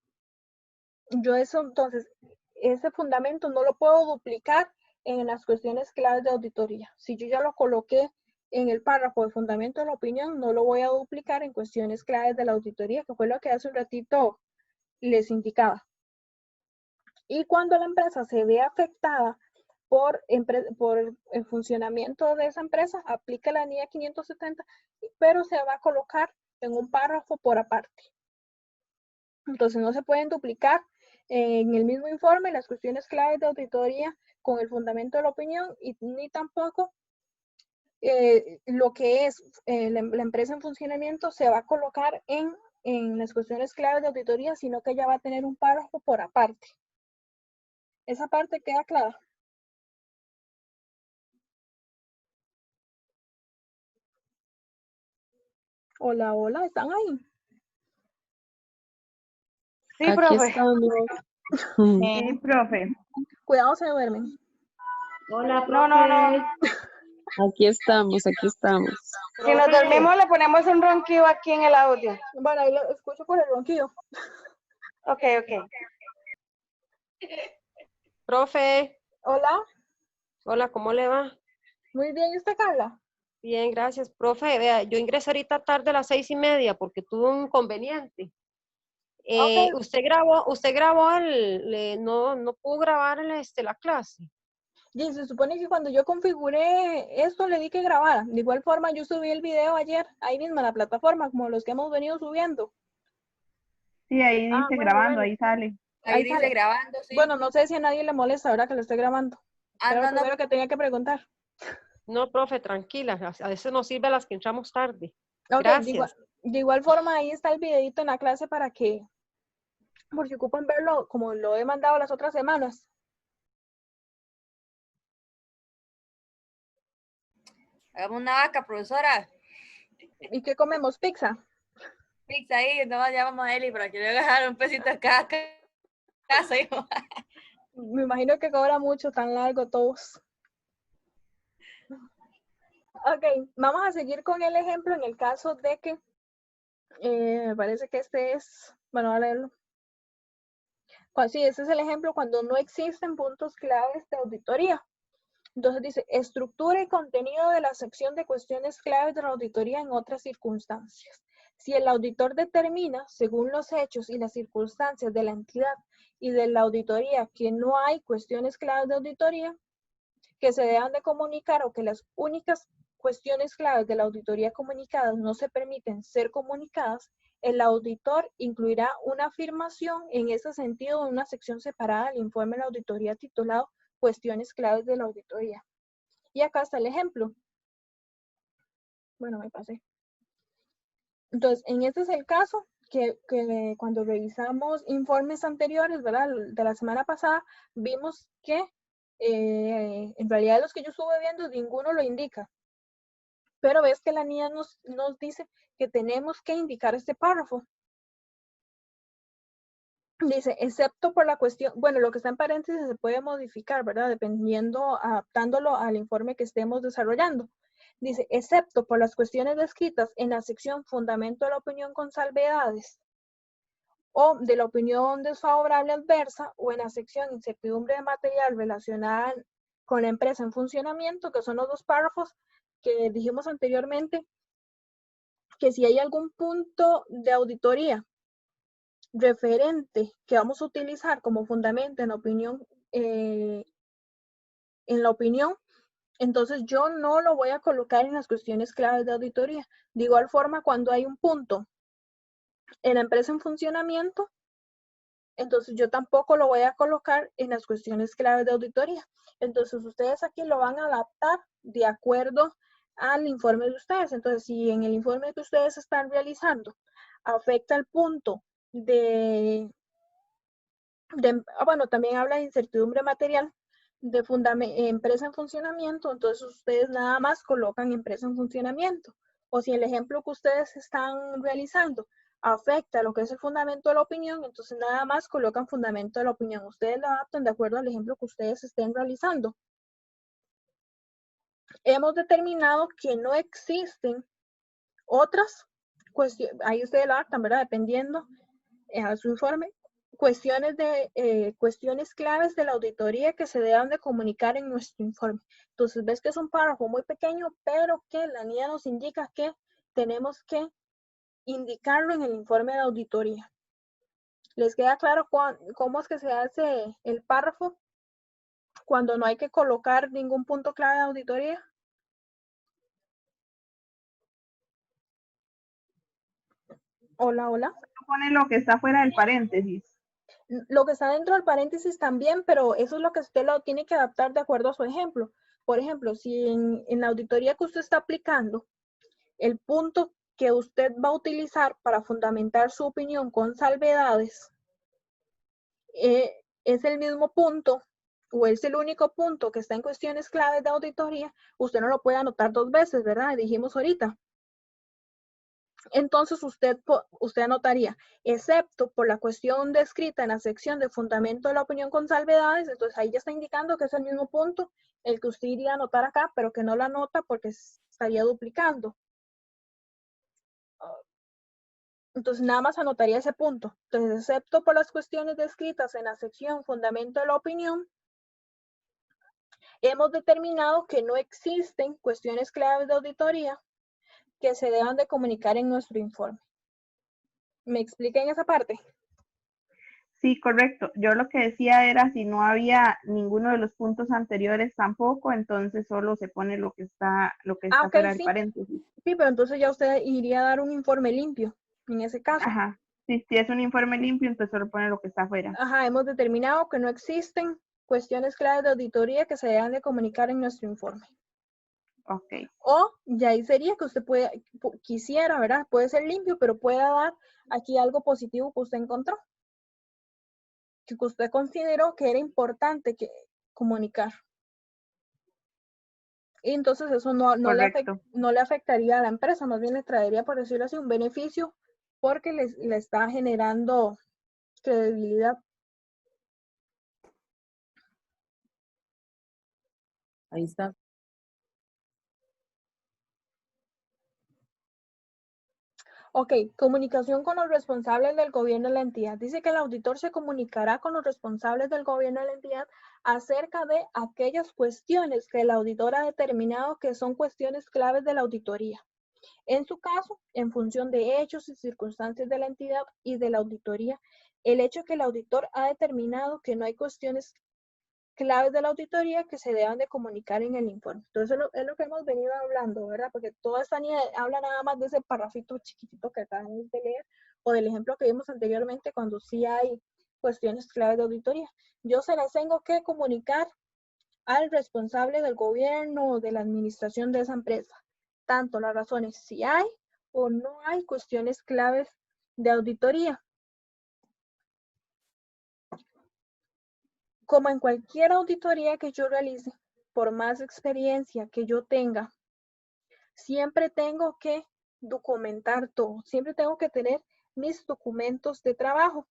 yo eso entonces, ese fundamento no lo puedo duplicar en las cuestiones claves de auditoría. Si yo ya lo coloqué en el párrafo de fundamento de la opinión, no lo voy a duplicar en cuestiones claves de la auditoría, que fue lo que hace un ratito les indicaba. Y cuando la empresa se ve afectada por el funcionamiento de esa empresa, aplica la NIA 570, pero se va a colocar en un párrafo por aparte. Entonces no se pueden duplicar en el mismo informe las cuestiones claves de auditoría con el fundamento de la opinión y ni tampoco lo que es la empresa en funcionamiento se va a colocar en las cuestiones claves de auditoría, sino que ya va a tener un párrafo por aparte. ¿Esa parte queda clara? Hola, hola, ¿están ahí? Sí, Aquí profe. estamos. Sí, profe. Cuidado, se duermen. Hola, No, no, no. Aquí estamos, aquí estamos. Si nos dormimos, le ponemos un ronquido aquí en el audio. Bueno, ahí lo escucho por el ronquido. Ok, ok. Profe, Hola, hola, ¿cómo le va? muy bien, ¿y usted, Carla? Bien, gracias. Profe, vea, yo ingresé ahorita tarde a las 6:30 porque tuve un inconveniente. Ok. Usted grabó no pudo grabar la clase. Y se supone que cuando yo configuré esto le di que grabara. De igual forma yo subí el video ayer, ahí mismo en la plataforma, como los que hemos venido subiendo. Sí, ahí dice grabando, ahí sale. Ahí dice sale. grabando, sí. Bueno, no sé si a nadie le molesta ahora que lo estoy grabando. Era lo primero que tenía que preguntar. No, profe, tranquila, a veces nos sirve a las que entramos tarde. Ok, Gracias. de igual forma ahí está el videito en la clase para que, por si ocupan verlo, como lo he mandado las otras semanas. Hagamos una vaca, profesora. ¿Y qué comemos? Pizza. Pizza ahí, no llamamos a Eli para que le haga un pesito a cada casa, hijo. Me imagino que cobra mucho, tan largo todos. Ok, vamos a seguir con el ejemplo en el caso de que, me parece que este es, bueno, a leerlo. Sí, ese es el ejemplo cuando no existen puntos claves de auditoría. Entonces dice, estructura y contenido de la sección de cuestiones claves de la auditoría en otras circunstancias. Si el auditor determina, según los hechos y las circunstancias de la entidad y de la auditoría, que no hay cuestiones claves de auditoría que se deban de comunicar o que las únicas cuestiones claves de la auditoría comunicadas no se permiten ser comunicadas, el auditor incluirá una afirmación en ese sentido en una sección separada del informe de la auditoría titulado Cuestiones claves de la auditoría. Y acá está el ejemplo. Bueno, me pasé. Entonces, en este es el caso que cuando revisamos informes anteriores, ¿verdad? De la semana pasada, vimos que en realidad los que yo estuve viendo, ninguno lo indica. Pero ves que la NIA nos dice que tenemos que indicar este párrafo. Dice, excepto por la cuestión, bueno, lo que está en paréntesis se puede modificar, ¿verdad? Dependiendo, adaptándolo al informe que estemos desarrollando. Dice, excepto por las cuestiones descritas en la sección Fundamento de la opinión con salvedades o de la opinión desfavorable adversa o en la sección Incertidumbre de material relacionada con la empresa en funcionamiento, que son los dos párrafos que dijimos anteriormente, que si hay algún punto de auditoría referente que vamos a utilizar como fundamento en la opinión, entonces yo no lo voy a colocar en las cuestiones claves de auditoría. De igual forma, cuando hay un punto en la empresa en funcionamiento, Entonces yo tampoco lo voy a colocar en las cuestiones claves de auditoría. Entonces ustedes aquí lo van a adaptar de acuerdo al informe de ustedes. Entonces si en el informe que ustedes están realizando afecta el punto bueno, también habla de incertidumbre material, de empresa en funcionamiento, entonces ustedes nada más colocan empresa en funcionamiento. O si el ejemplo que ustedes están realizando afecta lo que es el fundamento de la opinión, entonces nada más colocan fundamento de la opinión. Ustedes lo adaptan de acuerdo al ejemplo que ustedes estén realizando. Hemos determinado que no existen otras cuestiones, ahí ustedes lo adaptan, ¿verdad? Dependiendo a su informe, cuestiones claves de la auditoría que se deban de comunicar en nuestro informe. Entonces ves que es un párrafo muy pequeño, pero que la NIA nos indica que tenemos que indicarlo en el informe de auditoría. ¿Les queda claro cómo es que se hace el párrafo cuando no hay que colocar ningún punto clave de auditoría? Hola, hola. Pone lo que está fuera del paréntesis. Lo que está dentro del paréntesis también, pero eso es lo que usted lo tiene que adaptar de acuerdo a su ejemplo. Por ejemplo, si en la auditoría que usted está aplicando, el punto que usted va a utilizar para fundamentar su opinión con salvedades es el mismo punto o es el único punto que está en cuestiones claves de auditoría, usted no lo puede anotar dos veces, ¿verdad? Dijimos ahorita. Entonces usted anotaría, excepto por la cuestión descrita en la sección de fundamento de la opinión con salvedades, entonces ahí ya está indicando que es el mismo punto el que usted iría a anotar acá, pero que no lo anota porque estaría duplicando. Entonces nada más anotaría ese punto. Entonces, excepto por las cuestiones descritas en la sección fundamento de la opinión, hemos determinado que no existen cuestiones claves de auditoría que se deban de comunicar en nuestro informe. ¿Me explica en esa parte? Sí, correcto. Yo lo que decía era si no había ninguno de los puntos anteriores tampoco, entonces solo se pone lo que está Ok, fuera del sí. paréntesis. Sí, pero entonces ya usted iría a dar un informe limpio en ese caso. Ajá. Si es un informe limpio, entonces solo pone lo que está afuera. Ajá, hemos determinado que no existen cuestiones claves de auditoría que se deban de comunicar en nuestro informe. Ok. O ya ahí sería que usted quisiera, ¿verdad? Puede ser limpio, pero pueda dar aquí algo positivo que usted encontró. Que usted consideró que era importante comunicar. Y entonces eso no le afectaría a la empresa, más bien le traería, por decirlo así, un beneficio porque le está generando credibilidad. Ahí está. Ok, comunicación con los responsables del gobierno de la entidad. Dice que el auditor se comunicará con los responsables del gobierno de la entidad acerca de aquellas cuestiones que el auditor ha determinado que son cuestiones claves de la auditoría. En su caso, en función de hechos y circunstancias de la entidad y de la auditoría, el hecho que el auditor ha determinado que no hay cuestiones claves de la auditoría que se deban de comunicar en el informe. Entonces, es lo que hemos venido hablando, ¿verdad? Porque toda esta niña habla nada más de ese parrafito chiquitito que acabamos de leer o del ejemplo que vimos anteriormente cuando sí hay cuestiones claves de auditoría. Yo se las tengo que comunicar al responsable del gobierno o de la administración de esa empresa. Tanto las razones si hay o no hay cuestiones claves de auditoría. Como en cualquier auditoría que yo realice, por más experiencia que yo tenga, siempre tengo que documentar todo, siempre tengo que tener mis documentos de trabajo.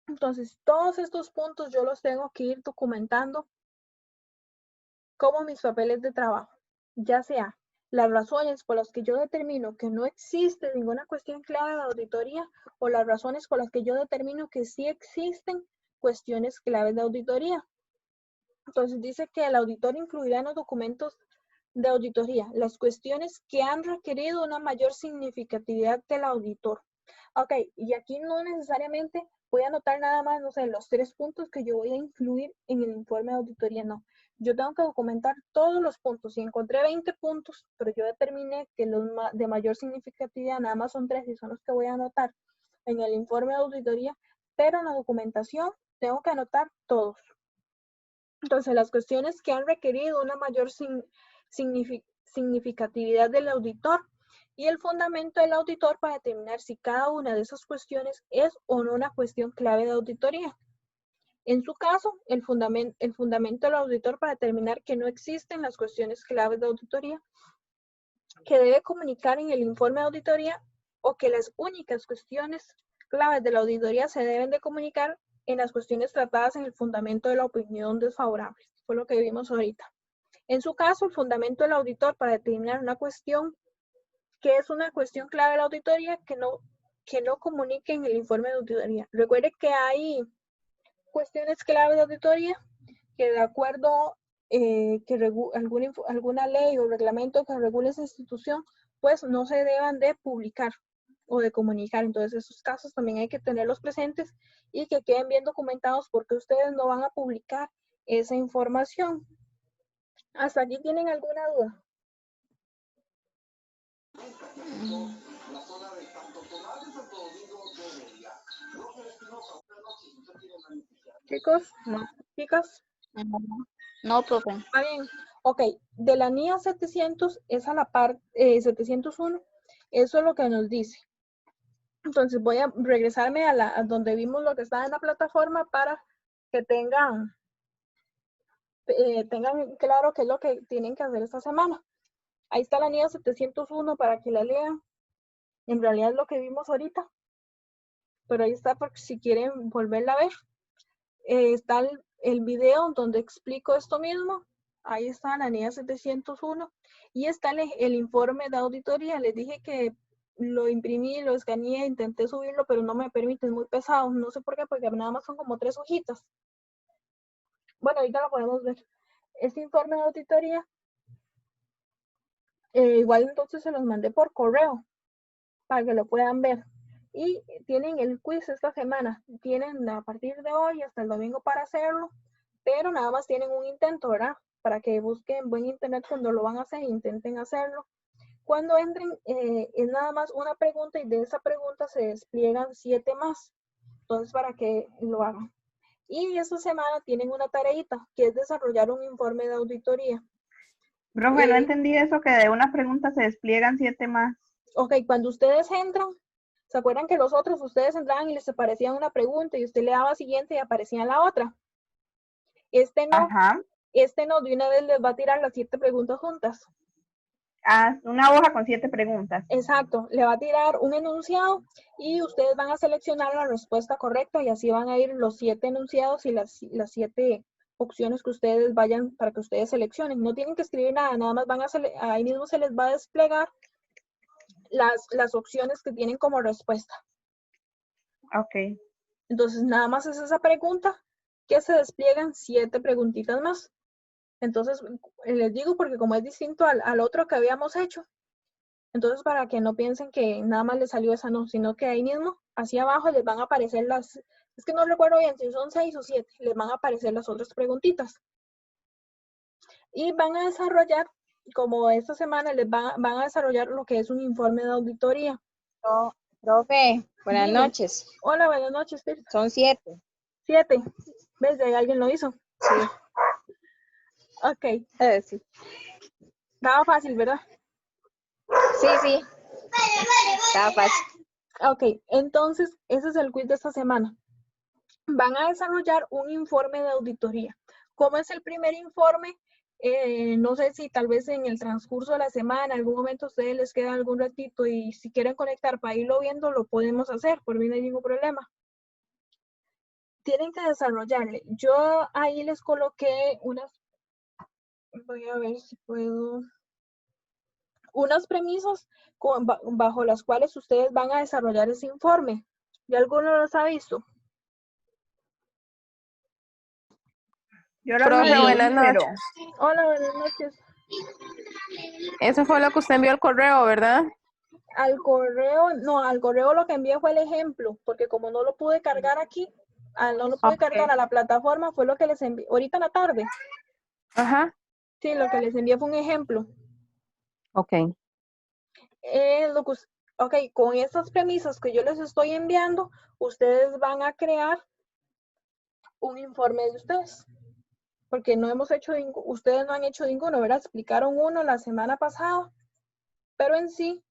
Entonces, todos estos puntos yo los tengo que ir documentando como mis papeles de trabajo, ya sea las razones por las que yo determino que no existe ninguna cuestión clave de auditoría o las razones por las que yo determino que sí existen cuestiones claves de auditoría. Entonces dice que el auditor incluirá en los documentos de auditoría las cuestiones que han requerido una mayor significatividad del auditor. Ok, y aquí no necesariamente voy a anotar nada más, no sé, los 3 puntos que yo voy a incluir en el informe de auditoría, no. Yo tengo que documentar todos los puntos. Si encontré 20 puntos, pero yo determiné que los de mayor significatividad nada más son 3 y son los que voy a anotar en el informe de auditoría, pero en la documentación tengo que anotar todos. Entonces, las cuestiones que han requerido una mayor significatividad del auditor y el fundamento del auditor para determinar si cada una de esas cuestiones es o no una cuestión clave de auditoría. En su caso, el fundamento del auditor para determinar que no existen las cuestiones claves de auditoría que debe comunicar en el informe de auditoría o que las únicas cuestiones claves de la auditoría se deben de comunicar en las cuestiones tratadas en el fundamento de la opinión desfavorable. Fue lo que vimos ahorita. En su caso, el fundamento del auditor para determinar una cuestión que es una cuestión clave de la auditoría que no comunique en el informe de auditoría. Recuerde que hay cuestiones clave de auditoría que de acuerdo alguna ley o reglamento que regule esa institución, pues no se deban de publicar o de comunicar. Entonces, esos casos también hay que tenerlos presentes y que queden bien documentados porque ustedes no van a publicar esa información. ¿Hasta aquí tienen alguna duda? Chicos, No, chicas, no, profe. está bien. Ok, de la NIA 700 es a la parte 701, eso es lo que nos dice. Entonces voy a regresarme a donde vimos lo que está en la plataforma para que tengan claro qué es lo que tienen que hacer esta semana. Ahí está la NIA 701 para que la lean. En realidad es lo que vimos ahorita, pero ahí está porque si quieren volverla a ver. Está el video donde explico esto mismo. Ahí está la NIA 701 y está el informe de auditoría. Les dije que lo imprimí, lo escaneé, intenté subirlo, pero no me permite, es muy pesado. No sé por qué, porque nada más son como 3 hojitas. Bueno, ahorita lo podemos ver. Este informe de auditoría, igual entonces se los mandé por correo para que lo puedan ver. Y tienen el quiz esta semana. Tienen a partir de hoy hasta el domingo para hacerlo, pero nada más tienen un intento, ¿verdad? Para que busquen buen internet cuando lo van a hacer, intenten hacerlo. Cuando entren, es nada más una pregunta y de esa pregunta se despliegan 7 más. Entonces, para que lo hagan. Y esta semana tienen una tareita, que es desarrollar un informe de auditoría. Profe, no entendí eso que de una pregunta se despliegan 7 más. Ok, cuando ustedes entran, ¿se acuerdan que los otros ustedes entraban y les aparecía una pregunta y usted le daba siguiente y aparecía la otra? Este no, Ajá. este no, de una vez les va a tirar las 7 preguntas juntas. Ah, una hoja con 7 preguntas. Exacto, le va a tirar un enunciado y ustedes van a seleccionar la respuesta correcta y así van a ir los 7 enunciados y las 7 opciones que ustedes vayan para que ustedes seleccionen. No tienen que escribir nada, nada más van a ahí mismo se les va a desplegar las opciones que tienen como respuesta. Ok. Entonces, nada más es esa pregunta que se despliegan 7 preguntitas más. Entonces, les digo porque como es distinto al otro que habíamos hecho, entonces para que no piensen que nada más les salió esa no, sino que ahí mismo, hacia abajo les van a aparecer es que no recuerdo bien si son 6 o 7, les van a aparecer las otras preguntitas. Y van a desarrollar, como esta semana, van a desarrollar lo que es un informe de auditoría. Profe, buenas Dime. noches. Hola, buenas noches, Pir. Son 7. 7. ¿Ves? Ya alguien lo hizo. Sí. Ok. Sí. Estaba fácil, ¿verdad? Sí. Estaba fácil. Ok, entonces ese es el quiz de esta semana. Van a desarrollar un informe de auditoría. ¿Cómo es el primer informe? No sé si tal vez en el transcurso de la semana, en algún momento a ustedes les queda algún ratito y si quieren conectar para irlo viendo, lo podemos hacer, por mí no hay ningún problema. Tienen que desarrollarle. Yo ahí les coloqué voy a ver si puedo, unas premisas bajo las cuales ustedes van a desarrollar ese informe. ¿Y alguno los ha visto? Yo lo Profe, vi, buenas pero... noches. Hola, buenas noches. Eso fue lo que usted envió al correo, ¿verdad? Al correo lo que envié fue el ejemplo, porque como no lo pude cargar aquí, no lo pude cargar a la plataforma, fue lo que les envié, ahorita en la tarde. Ajá. Sí, lo que les envié fue un ejemplo. Ok. Ok, con estas premisas que yo les estoy enviando, ustedes van a crear un informe de ustedes. Porque no hemos hecho, ustedes no han hecho ninguno, ¿verdad? Explicaron uno la semana pasada, pero en sí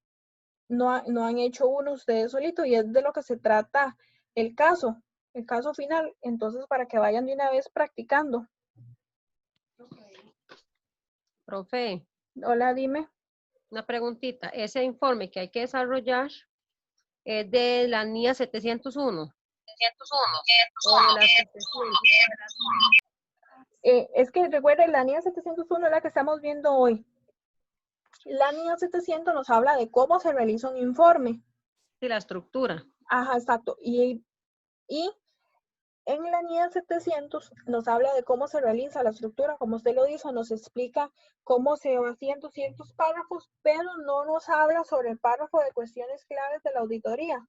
no han hecho uno ustedes solitos y es de lo que se trata el caso final. Entonces, para que vayan de una vez practicando. Profe, Hola, dime. una preguntita. Ese informe que hay que desarrollar es de la NIA 701. O de la 700. Es que recuerden, la NIA 701 es la que estamos viendo hoy. La NIA 700 nos habla de cómo se realiza un informe. Sí, la estructura. Ajá, exacto. Y en la NIA 700 nos habla de cómo se realiza la estructura, como usted lo dijo, nos explica cómo se va haciendo ciertos párrafos, pero no nos habla sobre el párrafo de cuestiones claves de la auditoría.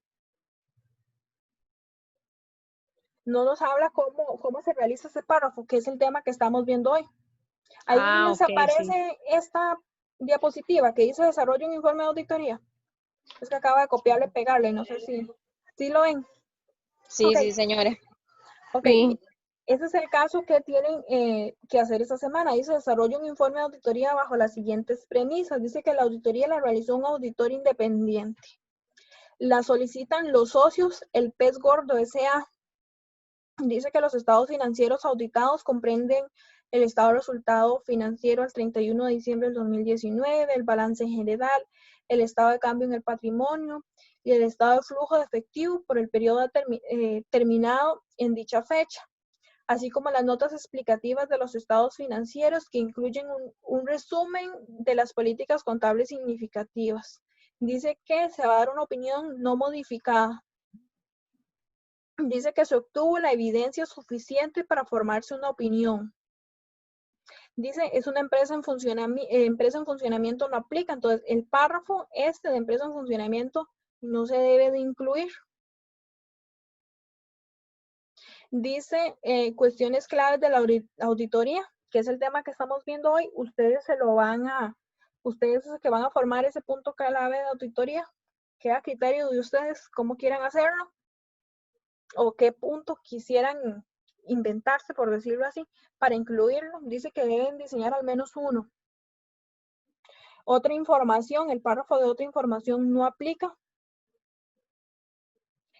No nos habla cómo se realiza ese párrafo, que es el tema que estamos viendo hoy. Ahí les aparece esta diapositiva que dice desarrollo un informe de auditoría. Es que acaba de copiarle y pegarle, no sé si lo ven. Sí, Ok. sí, señores. Ok, Sí. ese es el caso que tienen que hacer esta semana. Dice, desarrolla un informe de auditoría bajo las siguientes premisas. Dice que la auditoría la realizó un auditor independiente. La solicitan los socios, el pez gordo S.A. Dice que los estados financieros auditados comprenden el estado de resultado financiero al 31 de diciembre del 2019, el balance general, el estado de cambio en el patrimonio y el estado de flujo de efectivo por el periodo terminado en dicha fecha, así como las notas explicativas de los estados financieros que incluyen un resumen de las políticas contables significativas. Dice que se va a dar una opinión no modificada. Dice que se obtuvo la evidencia suficiente para formarse una opinión. Dice, es una empresa en funcionamiento, no aplica. Entonces, el párrafo de empresa en funcionamiento no se debe de incluir. Dice, cuestiones claves de la auditoría, que es el tema que estamos viendo hoy. Ustedes es que van a formar ese punto clave de auditoría. Queda a criterio de ustedes cómo quieran hacerlo o qué punto quisieran inventarse, por decirlo así, para incluirlo. Dice que deben diseñar al menos uno. Otra información, el párrafo de otra información no aplica.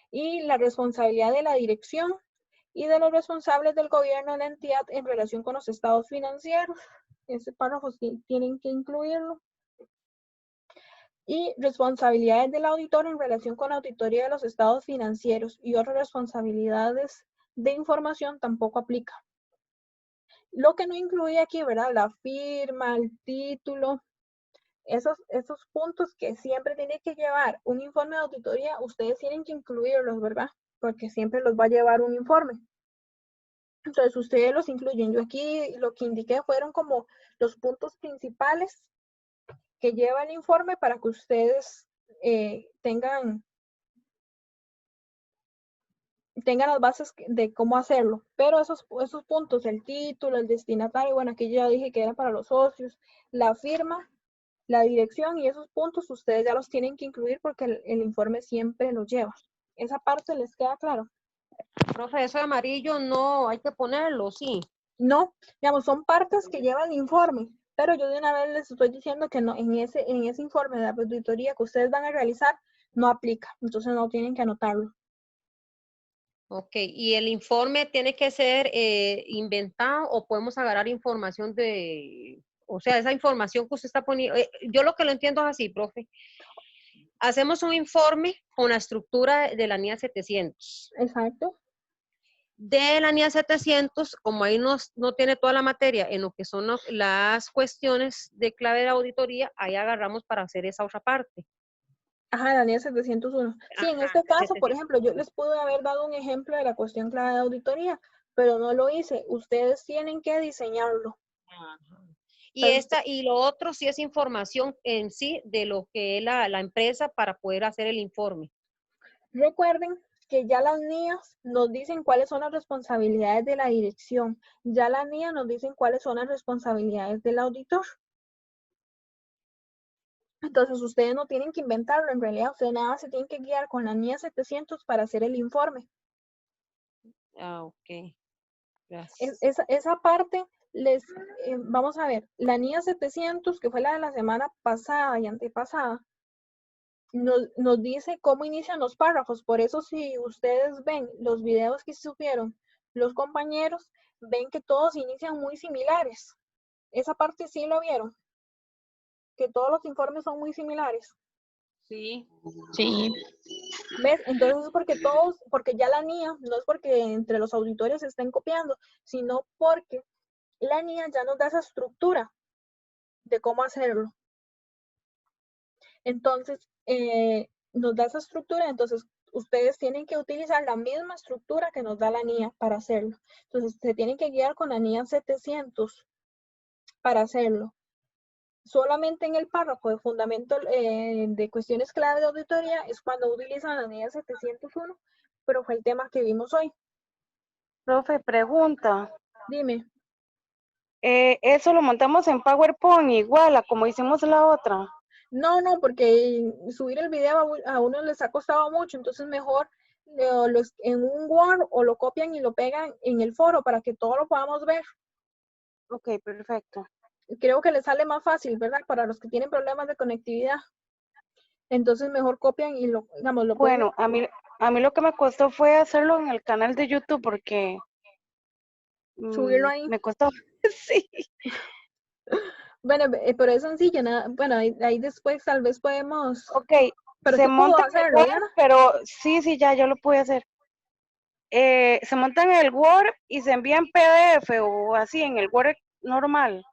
Y la responsabilidad de la dirección y de los responsables del gobierno de la entidad en relación con los estados financieros. Ese párrafo sí tienen que incluirlo. Y responsabilidades del auditor en relación con la auditoría de los estados financieros y otras responsabilidades de información tampoco aplica. Lo que no incluye aquí, ¿verdad? La firma, el título, esos puntos que siempre tiene que llevar un informe de auditoría, ustedes tienen que incluirlos, ¿verdad? Porque siempre los va a llevar un informe. Entonces, ustedes los incluyen. Yo aquí lo que indiqué fueron como los puntos principales que lleva el informe para que ustedes tengan las bases de cómo hacerlo. Pero esos puntos, el título, el destinatario, bueno, aquí ya dije que era para los socios, la firma, la dirección y esos puntos ustedes ya los tienen que incluir porque el informe siempre los lleva. ¿Esa parte les queda claro? Profe, eso de amarillo no hay que ponerlo, sí. No, digamos, son partes que lleva el informe, pero yo de una vez les estoy diciendo que no, en ese informe de la auditoría que ustedes van a realizar no aplica, entonces no tienen que anotarlo. Ok, ¿y el informe tiene que ser inventado o podemos agarrar información o sea, esa información que usted está poniendo? Yo lo que lo entiendo es así, profe. Hacemos un informe con la estructura de la NIA 700. Exacto. De la NIA 700, como ahí no tiene toda la materia en lo que son las cuestiones de clave de auditoría, ahí agarramos para hacer esa otra parte. Ajá, la NIA 701. Sí, en este caso, por ejemplo, yo les pude haber dado un ejemplo de la cuestión clave de auditoría, pero no lo hice. Ustedes tienen que diseñarlo. Ajá. Y lo otro sí es información en sí de lo que es la empresa para poder hacer el informe. Recuerden que ya las NIAs nos dicen cuáles son las responsabilidades de la dirección. Ya las NIAs nos dicen cuáles son las responsabilidades del auditor. Entonces, ustedes no tienen que inventarlo, en realidad, ustedes nada más se tienen que guiar con la NIA 700 para hacer el informe. Ah, ok. Gracias. Esa parte, vamos a ver, la NIA 700, que fue la de la semana pasada y antepasada, nos dice cómo inician los párrafos. Por eso, si ustedes ven los videos que subieron los compañeros, ven que todos inician muy similares. Esa parte sí lo vieron, que todos los informes son muy similares. Sí. Sí. ¿Ves? Entonces es porque ya la NIA, no es porque entre los auditorios se estén copiando, sino porque la NIA ya nos da esa estructura de cómo hacerlo. Entonces, nos da esa estructura, entonces ustedes tienen que utilizar la misma estructura que nos da la NIA para hacerlo. Entonces, se tienen que guiar con la NIA 700 para hacerlo. Solamente en el párrafo de fundamento de cuestiones clave de auditoría es cuando utilizan la NIA 701, pero fue el tema que vimos hoy. Profe, pregunta. Dime. ¿Eso lo montamos en PowerPoint igual a como hicimos la otra? No, porque subir el video a uno les ha costado mucho, entonces mejor en un Word o lo copian y lo pegan en el foro para que todos lo podamos ver. Ok, perfecto. Creo que les sale más fácil, ¿verdad? Para los que tienen problemas de conectividad. Entonces mejor copian y lo Bueno, a mí lo que me costó fue hacerlo en el canal de YouTube porque subirlo ahí. me costó, sí. Bueno, pero es sencillo, bueno, ahí después tal vez podemos. Ok, pero se sí puedo monta en el hacerlo, Word, Diana. pero sí, ya, yo lo pude hacer. Se monta en el Word y se envía en PDF o así, en el Word normal.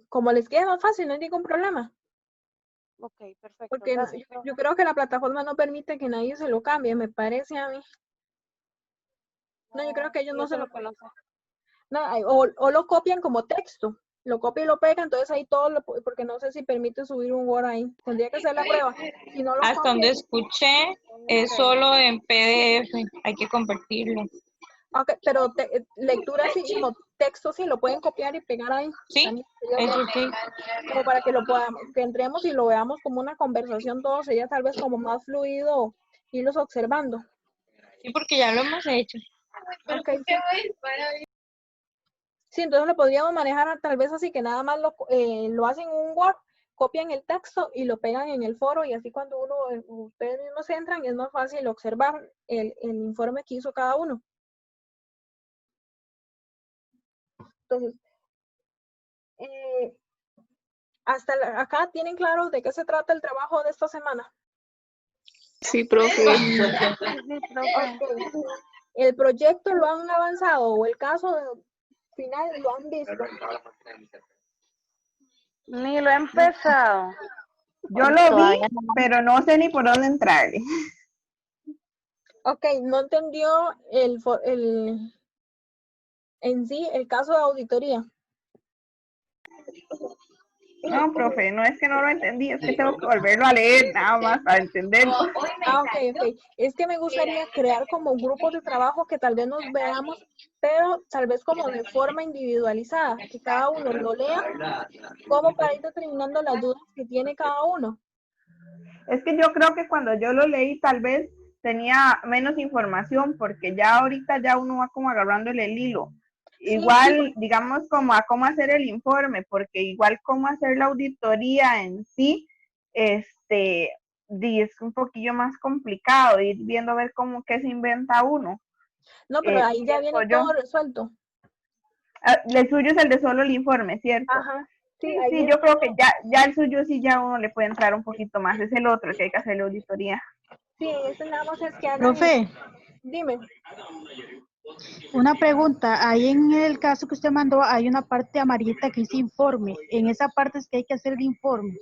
Como les quede más fácil, no hay ningún problema. Ok, perfecto. Porque yo creo que la plataforma no permite que nadie se lo cambie, me parece a mí. No, yo creo que ellos no se lo conocen. No, o lo copian como texto. Lo copian y lo pegan, entonces ahí todo, porque no sé si permite subir un Word ahí. Tendría que hacer la prueba. Si no lo Hasta copian, donde escuché, es solo en PDF, hay que convertirlo. Ok, pero lectura sí, como texto sí, lo pueden copiar y pegar ahí. Sí, eso sí. Como para que lo podamos, que entremos y lo veamos como una conversación todos, sería tal vez como más fluido irlos observando. Sí, porque ya lo hemos hecho. Okay, sí. Sí, entonces lo podríamos manejar tal vez así, que nada más lo hacen en un Word, copian el texto y lo pegan en el foro, y así cuando ustedes mismos entran, es más fácil observar el informe que hizo cada uno. Entonces, hasta acá tienen claro de qué se trata el trabajo de esta semana. Sí, profe. Okay. ¿El proyecto lo han avanzado o el caso final lo han visto? Ni lo he empezado. Yo lo vi, pero no sé ni por dónde entrarle. Ok, no entendió en sí el caso de auditoría. No, profe, no es que no lo entendí, es que tengo que volverlo a leer nada más para entenderlo. Ah, ok. Es que me gustaría crear como grupos de trabajo que tal vez nos veamos, pero tal vez como de forma individualizada, que cada uno lo lea, como para ir determinando las dudas que tiene cada uno. Es que yo creo que cuando yo lo leí tal vez tenía menos información, porque ya ahorita ya uno va como agarrándole el hilo. Igual, digamos, como a cómo hacer el informe, porque igual cómo hacer la auditoría en sí, es un poquillo más complicado, ir viendo a ver cómo qué se inventa uno. No, pero ahí ya viene todo resuelto. El suyo es el de solo el informe, ¿cierto? Ajá. Sí, yo creo que ya el suyo sí ya uno le puede entrar un poquito más, es el otro el que hay que hacerle auditoría. Sí, eso nada más es que hagan. Profe. Dime. Una pregunta, ahí en el caso que usted mandó hay una parte amarillita que dice informe, en esa parte es que hay que hacer el informe.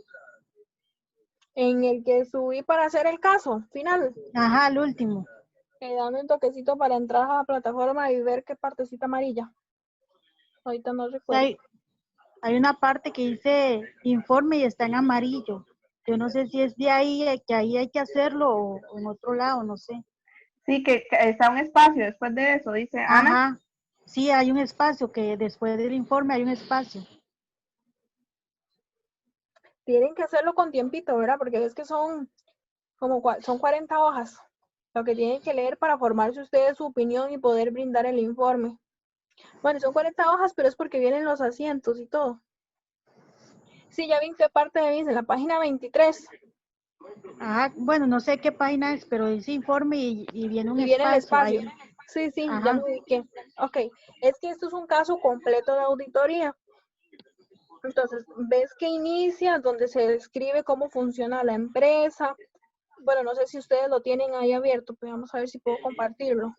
En el que subí para hacer el caso final. Ajá, el último. Dame un toquecito para entrar a la plataforma y ver qué partecita amarilla. Ahorita no recuerdo. Hay una parte que dice informe y está en amarillo. Yo no sé si es de ahí, que ahí hay que hacerlo o en otro lado, no sé. Sí, que está un espacio después de eso, dice Ana. Ajá, sí, hay un espacio, que después del informe hay un espacio. tienen que hacerlo con tiempito, ¿verdad? Porque es que son son 40 hojas lo que tienen que leer para formarse ustedes su opinión y poder brindar el informe. Bueno, son 40 hojas, pero es porque vienen los asientos y todo. Sí, ya vi qué parte de mí, en la página 23. Ajá, bueno, no sé qué página es, pero dice informe y viene un Y viene el espacio. espacio. Ahí. Sí, sí, ya Ajá. me ubiqué. Ok, es que esto es un caso completo de auditoría. Entonces, ves que inicia donde se describe cómo funciona la empresa. Bueno, no sé si ustedes lo tienen ahí abierto, pero vamos a ver si puedo compartirlo.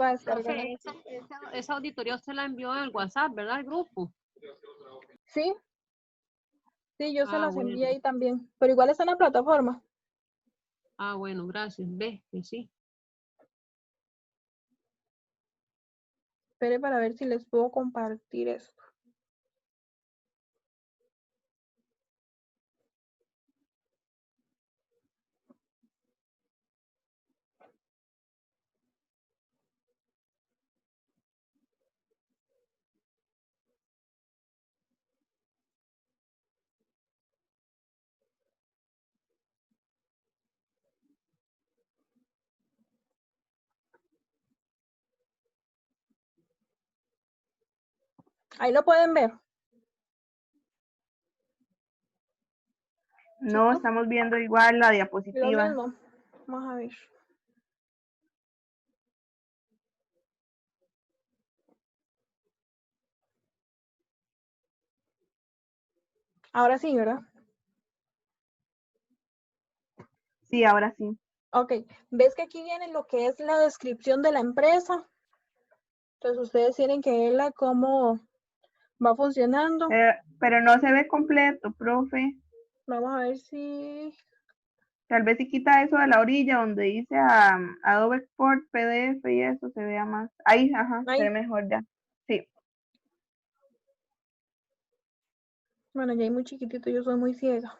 Va a descargar. Profe, esa auditoría usted la envió en el WhatsApp, ¿verdad? El grupo. Sí, sí, yo se las Bueno. envié ahí también, pero igual está en la plataforma. Ah, bueno, gracias. Ve, que sí. Espere para ver si les puedo compartir esto. Ahí lo pueden ver. No, ¿Sí? estamos viendo igual la Lo diapositiva. mismo. Vamos a ver. Ahora sí, ¿verdad? Sí, ahora sí. Ok, ves que aquí viene lo que es la descripción de la empresa. Entonces ustedes tienen que verla cómo va funcionando. Pero no se ve completo, profe. Vamos a ver si... Tal vez si quita eso de la orilla donde dice Adobe Export, PDF y eso se vea más. Ahí, ajá, Ahí. se ve mejor ya. Sí. Bueno, ya hay muy chiquitito, yo soy muy ciega.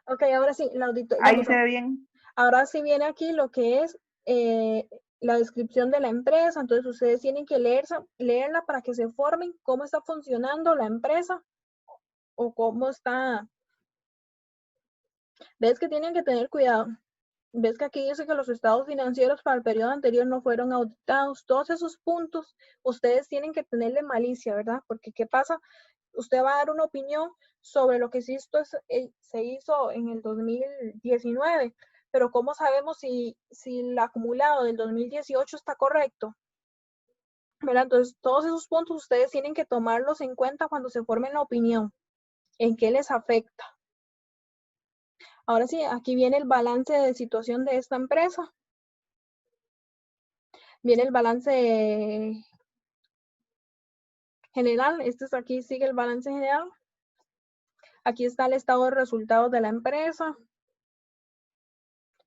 Ok, ahora sí, la auditoría. Ahí se ve bien. Ahora sí viene aquí lo que es la descripción de la empresa. Entonces ustedes tienen que leerla para que se formen cómo está funcionando la empresa o cómo está. Ves que tienen que tener cuidado. Ves que aquí dice que los estados financieros para el periodo anterior no fueron auditados. Todos esos puntos ustedes tienen que tenerle malicia, ¿verdad? Porque ¿qué pasa? Usted va a dar una opinión sobre lo que se hizo en el 2019, pero ¿cómo sabemos si el acumulado del 2018 está correcto? ¿Verdad? Entonces, todos esos puntos ustedes tienen que tomarlos en cuenta cuando se formen la opinión. ¿En qué les afecta? Ahora sí, aquí viene el balance de situación de esta empresa. Viene el balance general. Aquí sigue el balance general. Aquí está el estado de resultados de la empresa.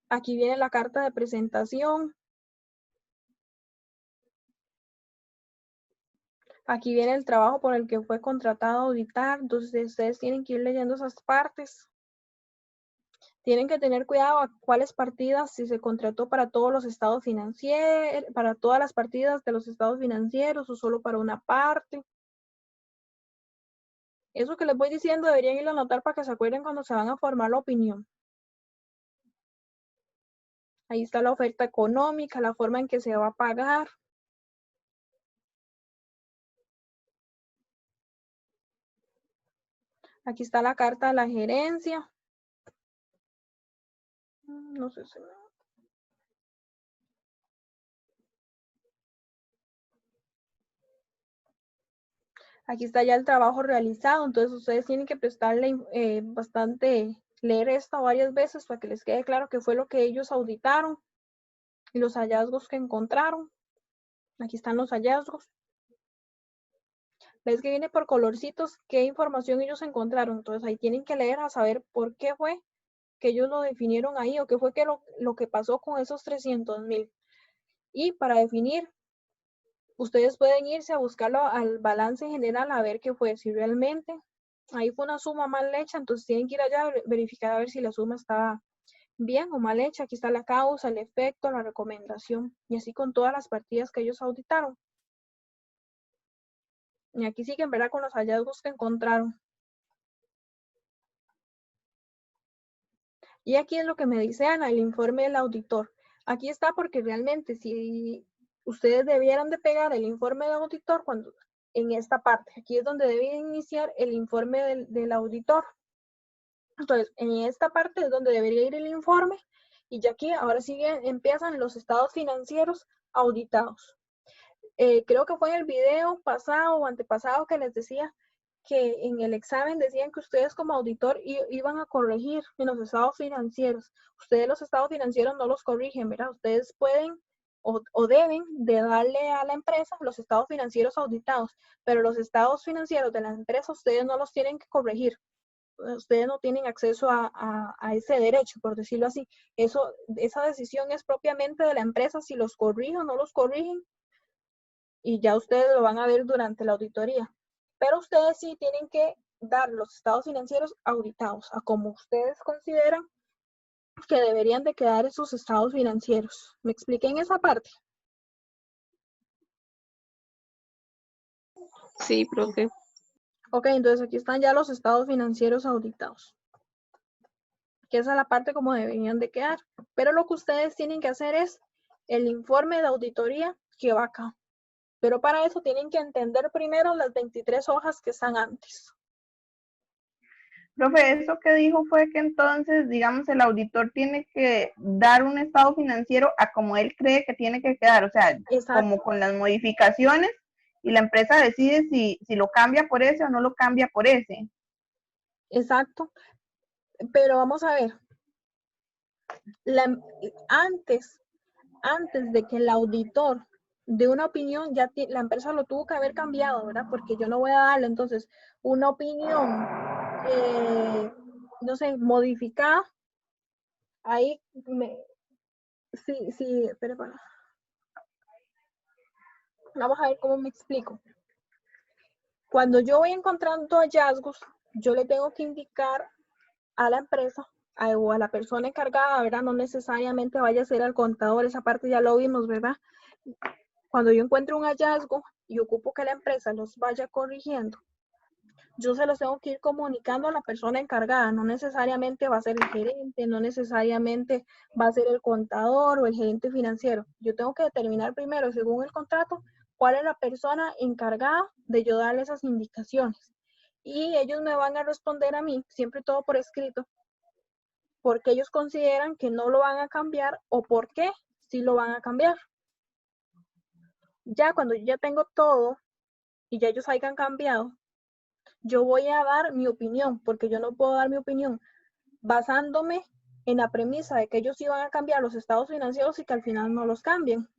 Aquí viene la carta de presentación. Aquí viene el trabajo por el que fue contratado a auditar. Entonces, ustedes tienen que ir leyendo esas partes. Tienen que tener cuidado a cuáles partidas, si se contrató para todos los estados financieros, para todas las partidas de los estados financieros o solo para una parte. Eso que les voy diciendo deberían ir a anotar para que se acuerden cuando se van a formar la opinión. Ahí está la oferta económica, la forma en que se va a pagar. Aquí está la carta de la gerencia. No sé si... Aquí está ya el trabajo realizado, entonces ustedes tienen que prestarle leer esto varias veces para que les quede claro qué fue lo que ellos auditaron y los hallazgos que encontraron. Aquí están los hallazgos. Ves que viene por colorcitos qué información ellos encontraron, entonces ahí tienen que leer a saber por qué fue que ellos lo definieron ahí o qué fue que lo que pasó con esos 300,000. Y para definir, ustedes pueden irse a buscarlo al balance general a ver qué fue, si realmente ahí fue una suma mal hecha, entonces tienen que ir allá a verificar a ver si la suma está bien o mal hecha. Aquí está la causa, el efecto, la recomendación, y así con todas las partidas que ellos auditaron. Y aquí siguen, ¿verdad? Con los hallazgos que encontraron. Y aquí es lo que me dice Ana, el informe del auditor. Aquí está porque realmente si ustedes debieran de pegar el informe del auditor cuando en esta parte, aquí es donde debe iniciar el informe del auditor. Entonces, en esta parte es donde debería ir el informe y ya aquí ahora sí empiezan los estados financieros auditados. Creo que fue en el video pasado o antepasado que les decía que en el examen decían que ustedes como auditor iban a corregir en los estados financieros. Ustedes los estados financieros no los corrigen, ¿verdad? Ustedes pueden o deben de darle a la empresa los estados financieros auditados, pero los estados financieros de la empresa ustedes no los tienen que corregir. Ustedes no tienen acceso a ese derecho, por decirlo así. Esa decisión es propiamente de la empresa si los corrigen o no los corrigen, y ya ustedes lo van a ver durante la auditoría. Pero ustedes sí tienen que dar los estados financieros auditados, a como ustedes consideran que deberían de quedar esos estados financieros. ¿Me expliqué en esa parte? Sí, profe. Ok, entonces aquí están ya los estados financieros auditados. Que esa es la parte como deberían de quedar. Pero lo que ustedes tienen que hacer es el informe de auditoría que va acá. Pero para eso tienen que entender primero las 23 hojas que están antes. Profe, eso que dijo fue que entonces, digamos, el auditor tiene que dar un estado financiero a como él cree que tiene que quedar, o sea, Exacto. Como con las modificaciones, y la empresa decide si lo cambia por ese o no lo cambia por ese. Exacto. Pero vamos a ver. Antes de que el auditor dé una opinión, ya la empresa lo tuvo que haber cambiado, ¿verdad? Porque yo no voy a darle entonces una opinión, no sé, modificada. Ahí sí, espera. Vamos a ver cómo me explico. Cuando yo voy encontrando hallazgos, yo le tengo que indicar a la empresa o a la persona encargada, ¿verdad? No necesariamente vaya a ser al contador, esa parte ya lo vimos, ¿verdad? Cuando yo encuentro un hallazgo y ocupo que la empresa los vaya corrigiendo, yo se los tengo que ir comunicando a la persona encargada. No necesariamente va a ser el gerente, no necesariamente va a ser el contador o el gerente financiero. Yo tengo que determinar primero, según el contrato, cuál es la persona encargada de yo darle esas indicaciones. Y ellos me van a responder a mí, siempre todo por escrito, porque ellos consideran que no lo van a cambiar o por qué sí lo van a cambiar. Ya cuando yo ya tengo todo y ya ellos hayan cambiado, yo voy a dar mi opinión, porque yo no puedo dar mi opinión basándome en la premisa de que ellos iban a cambiar los estados financieros y que al final no los cambien.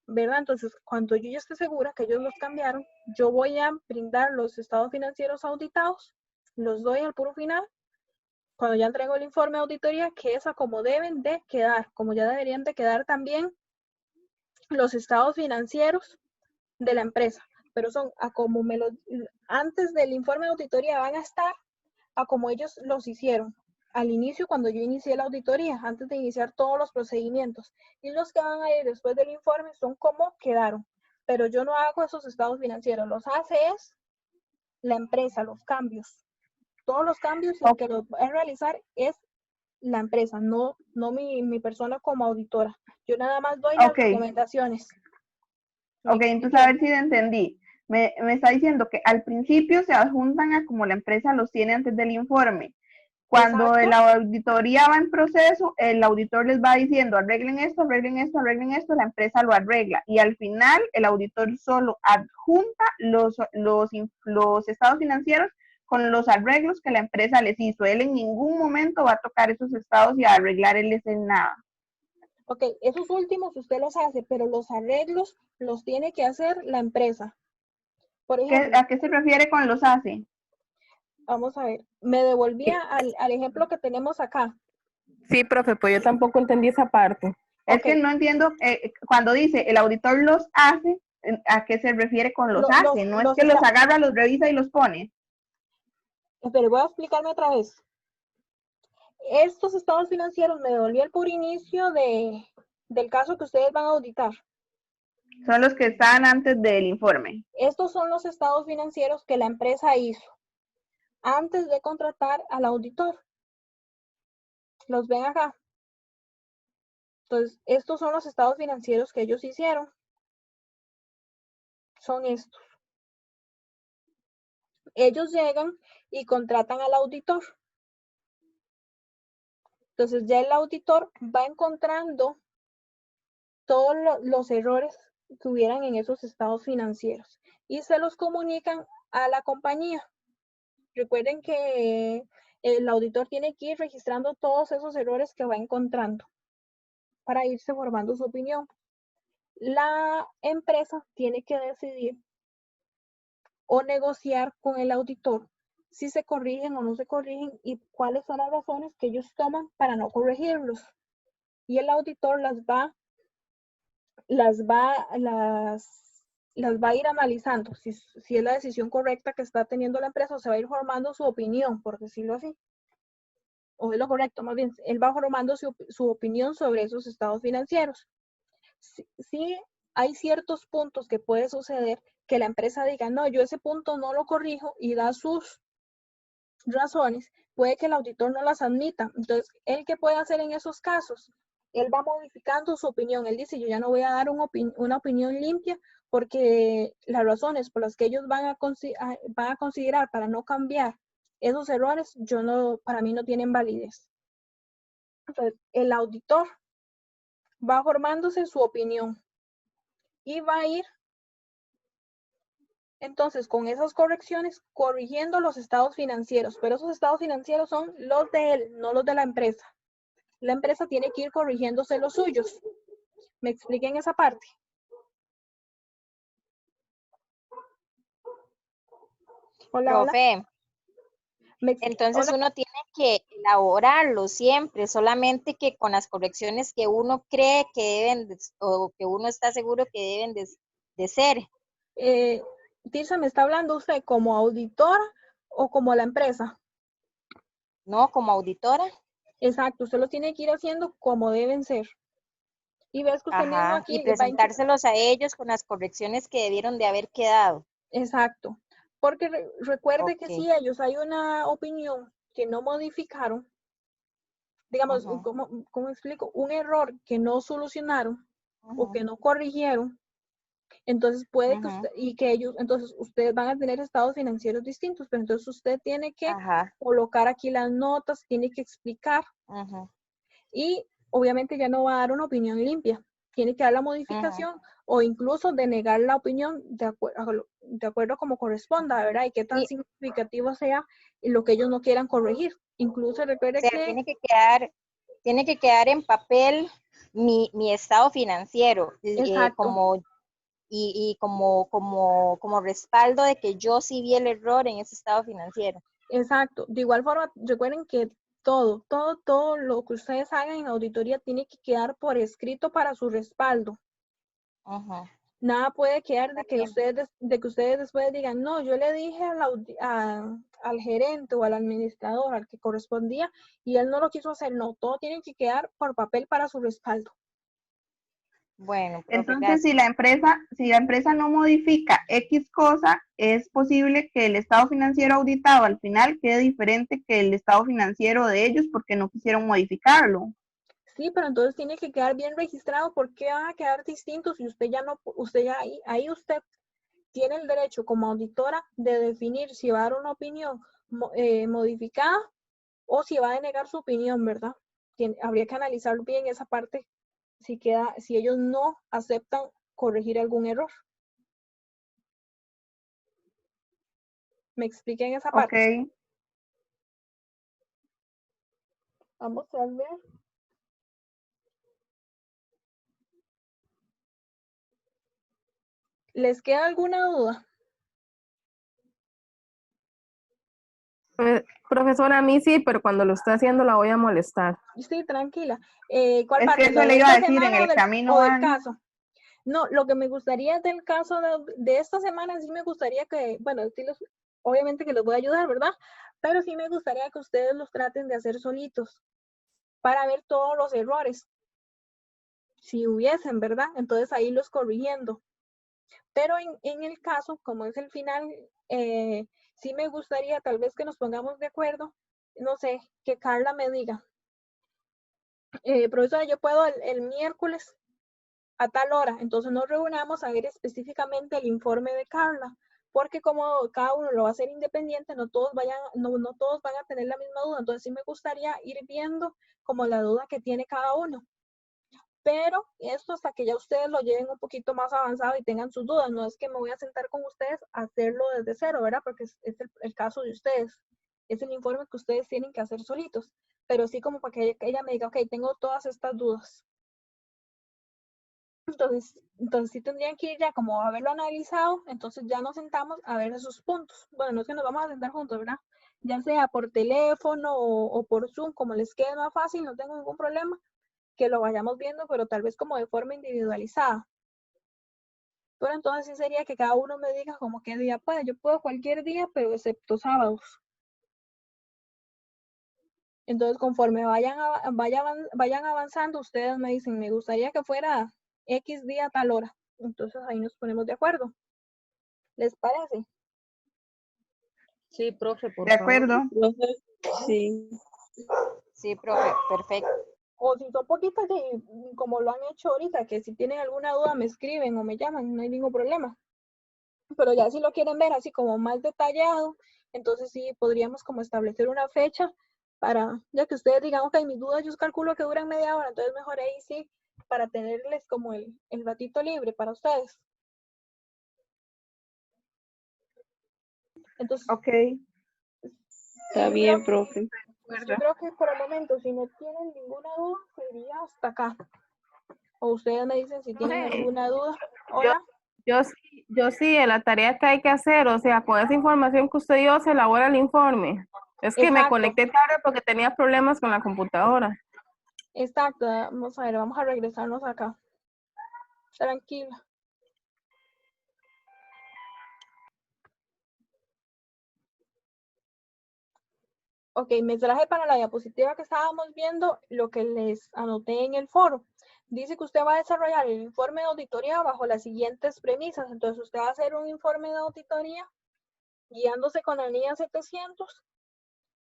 ¿Verdad? Entonces, cuando yo ya esté segura que ellos los cambiaron, yo voy a brindar los estados financieros auditados, los doy al puro final, cuando ya entrego el informe de auditoría, que es a como deben de quedar, como ya deberían de quedar también los estados financieros de la empresa. Pero son a como antes del informe de auditoría van a estar a como ellos los hicieron al inicio cuando yo inicié la auditoría, antes de iniciar todos los procedimientos. Y los que van a ir después del informe son como quedaron. Pero yo no hago esos estados financieros, los hace es la empresa, los cambios. Todos los cambios y que los va a realizar es la empresa, no mi persona como auditora. Yo nada más doy las recomendaciones. Ok, entonces a ver si entendí. Me está diciendo que al principio se adjuntan a como la empresa los tiene antes del informe. Cuando la auditoría va en proceso, el auditor les va diciendo, arreglen esto, arreglen esto, arreglen esto, la empresa lo arregla. Y al final, el auditor solo adjunta los estados financieros con los arreglos que la empresa les hizo. Él en ningún momento va a tocar esos estados y a arreglarles en nada. Ok, esos últimos usted los hace, pero los arreglos los tiene que hacer la empresa. Por ejemplo, ¿A qué se refiere con los hace? Vamos a ver, me devolvía al ejemplo que tenemos acá. Sí, profe, pues yo tampoco entendí esa parte. Es que no entiendo, cuando dice el auditor los hace, ¿a qué se refiere con los hace? No es que los agarra, los revisa y los pone. Pero voy a explicarme otra vez. Estos estados financieros me devolví al puro inicio del caso que ustedes van a auditar. Son los que están antes del informe. Estos son los estados financieros que la empresa hizo antes de contratar al auditor. Los ven acá. Entonces, estos son los estados financieros que ellos hicieron. Son estos. Ellos llegan y contratan al auditor. Entonces, ya el auditor va encontrando todos los errores que hubieran en esos estados financieros y se los comunican a la compañía. Recuerden que el auditor tiene que ir registrando todos esos errores que va encontrando para irse formando su opinión. La empresa tiene que decidir o negociar con el auditor si se corrigen o no se corrigen y cuáles son las razones que ellos toman para no corregirlos. Y el auditor las va a ir analizando si es la decisión correcta que está teniendo la empresa, o se va a ir formando su opinión, por decirlo así. O es lo correcto, más bien, él va formando su opinión sobre esos estados financieros. Sí, hay ciertos puntos que puede suceder que la empresa diga, no, yo ese punto no lo corrijo y da sus razones, puede que el auditor no las admita. Entonces, ¿él qué puede hacer en esos casos? Él va modificando su opinión. Él dice, yo ya no voy a dar una opinión limpia porque las razones por las que ellos van a considerar para no cambiar esos errores, para mí no tienen validez. Entonces, el auditor va formándose su opinión y va a ir entonces con esas correcciones corrigiendo los estados financieros, pero esos estados financieros son los de él, no los de la empresa. La empresa tiene que ir corrigiéndose los suyos. ¿Me expliquen esa parte? Hola, Profe, entonces hola. uno tiene que elaborarlo siempre, solamente que con las correcciones que uno cree que deben o que uno está seguro que deben de ser. Tirsa, ¿me está hablando usted como auditora o como la empresa? No, como auditora. Exacto, usted los tiene que ir haciendo como deben ser. Y ves que usted mismo aquí Y presentárselos a ellos con las correcciones que debieron de haber quedado. Exacto, porque recuerde que si ellos hay una opinión que no modificaron, digamos, ¿cómo explico? Un error que no solucionaron o que no corrigieron, entonces puede que entonces ustedes van a tener estados financieros distintos, pero entonces usted tiene que colocar aquí las notas, tiene que explicar y obviamente ya no va a dar una opinión limpia, tiene que dar la modificación o incluso denegar la opinión de acuerdo como corresponda, ¿verdad? Y qué tan significativo sea lo que ellos no quieran corregir. Incluso recuerde que tiene que quedar en papel mi estado financiero, como respaldo de que yo sí vi el error en ese estado financiero. Exacto. De igual forma, recuerden que todo lo que ustedes hagan en auditoría tiene que quedar por escrito para su respaldo. Nada puede quedar de que ustedes después digan, no, yo le dije al gerente o al administrador, al que correspondía, y él no lo quiso hacer. No, todo tiene que quedar por papel para su respaldo. Bueno, profe, entonces si la empresa no modifica X cosa, es posible que el estado financiero auditado al final quede diferente que el estado financiero de ellos porque no quisieron modificarlo. Sí, pero entonces tiene que quedar bien registrado porque van a quedar distintos y usted ahí usted tiene el derecho como auditora de definir si va a dar una opinión modificada o si va a denegar su opinión, ¿verdad? Habría que analizar bien esa parte si ellos no aceptan corregir algún error. ¿Me expliquen esa parte? Ok. Vamos a ver. ¿Les queda alguna duda? Profesora, a mí sí, pero cuando lo esté haciendo la voy a molestar. Sí, tranquila. ¿Cuál Es parte? que eso le iba a decir en el camino. ¿O del caso? No, lo que me gustaría del caso de esta semana, sí me gustaría que, bueno, obviamente que les voy a ayudar, ¿verdad? Pero sí me gustaría que ustedes los traten de hacer solitos para ver todos los errores. Si hubiesen, ¿verdad? Entonces ahí los corrigiendo. Pero en el caso, como es el final, sí me gustaría tal vez que nos pongamos de acuerdo, no sé, que Carla me diga, Profesora, yo puedo el miércoles a tal hora, entonces nos reunamos a ver específicamente el informe de Carla, porque como cada uno lo va a hacer independiente, no todos van a tener la misma duda, entonces sí me gustaría ir viendo como la duda que tiene cada uno. Pero esto hasta que ya ustedes lo lleven un poquito más avanzado y tengan sus dudas. No es que me voy a sentar con ustedes a hacerlo desde cero, ¿verdad? Porque es el caso de ustedes. Es el informe que ustedes tienen que hacer solitos. Pero sí como para que ella me diga, ok, tengo todas estas dudas. Entonces sí tendrían que ir ya como a haberlo analizado. Entonces ya nos sentamos a ver esos puntos. Bueno, no es que nos vamos a sentar juntos, ¿verdad? Ya sea por teléfono o por Zoom, como les quede más fácil, no tengo ningún problema. Que lo vayamos viendo, pero tal vez como de forma individualizada. Pero entonces sí sería que cada uno me diga como qué día puede. Yo puedo cualquier día, pero excepto sábados. Entonces conforme vayan avanzando, ustedes me dicen, me gustaría que fuera X día a tal hora. Entonces ahí nos ponemos de acuerdo. ¿Les parece? Sí, profe, por De favor. acuerdo. Sí. Sí, profe, perfecto. O si son poquitas, como lo han hecho ahorita, que si tienen alguna duda me escriben o me llaman, no hay ningún problema. Pero ya si lo quieren ver así como más detallado, entonces sí podríamos como establecer una fecha para, ya que ustedes digan, ok, mis dudas yo calculo que duran media hora, entonces mejor ahí sí, para tenerles como el ratito libre para ustedes. Entonces, Ok. Está bien, profe. yo creo que por el momento, si no tienen ninguna duda, sería hasta acá. O ustedes me dicen si tienen alguna duda. Hola. Yo sí, en la tarea que hay que hacer, o sea, con esa información que usted dio, se elabora el informe. Es que me Exacto. conecté tarde porque tenía problemas con la computadora. Exacto, vamos a ver, vamos a regresarnos acá. Tranquila. Ok, me traje para la diapositiva que estábamos viendo lo que les anoté en el foro. Dice que usted va a desarrollar el informe de auditoría bajo las siguientes premisas. Entonces, usted va a hacer un informe de auditoría guiándose con la NIA 700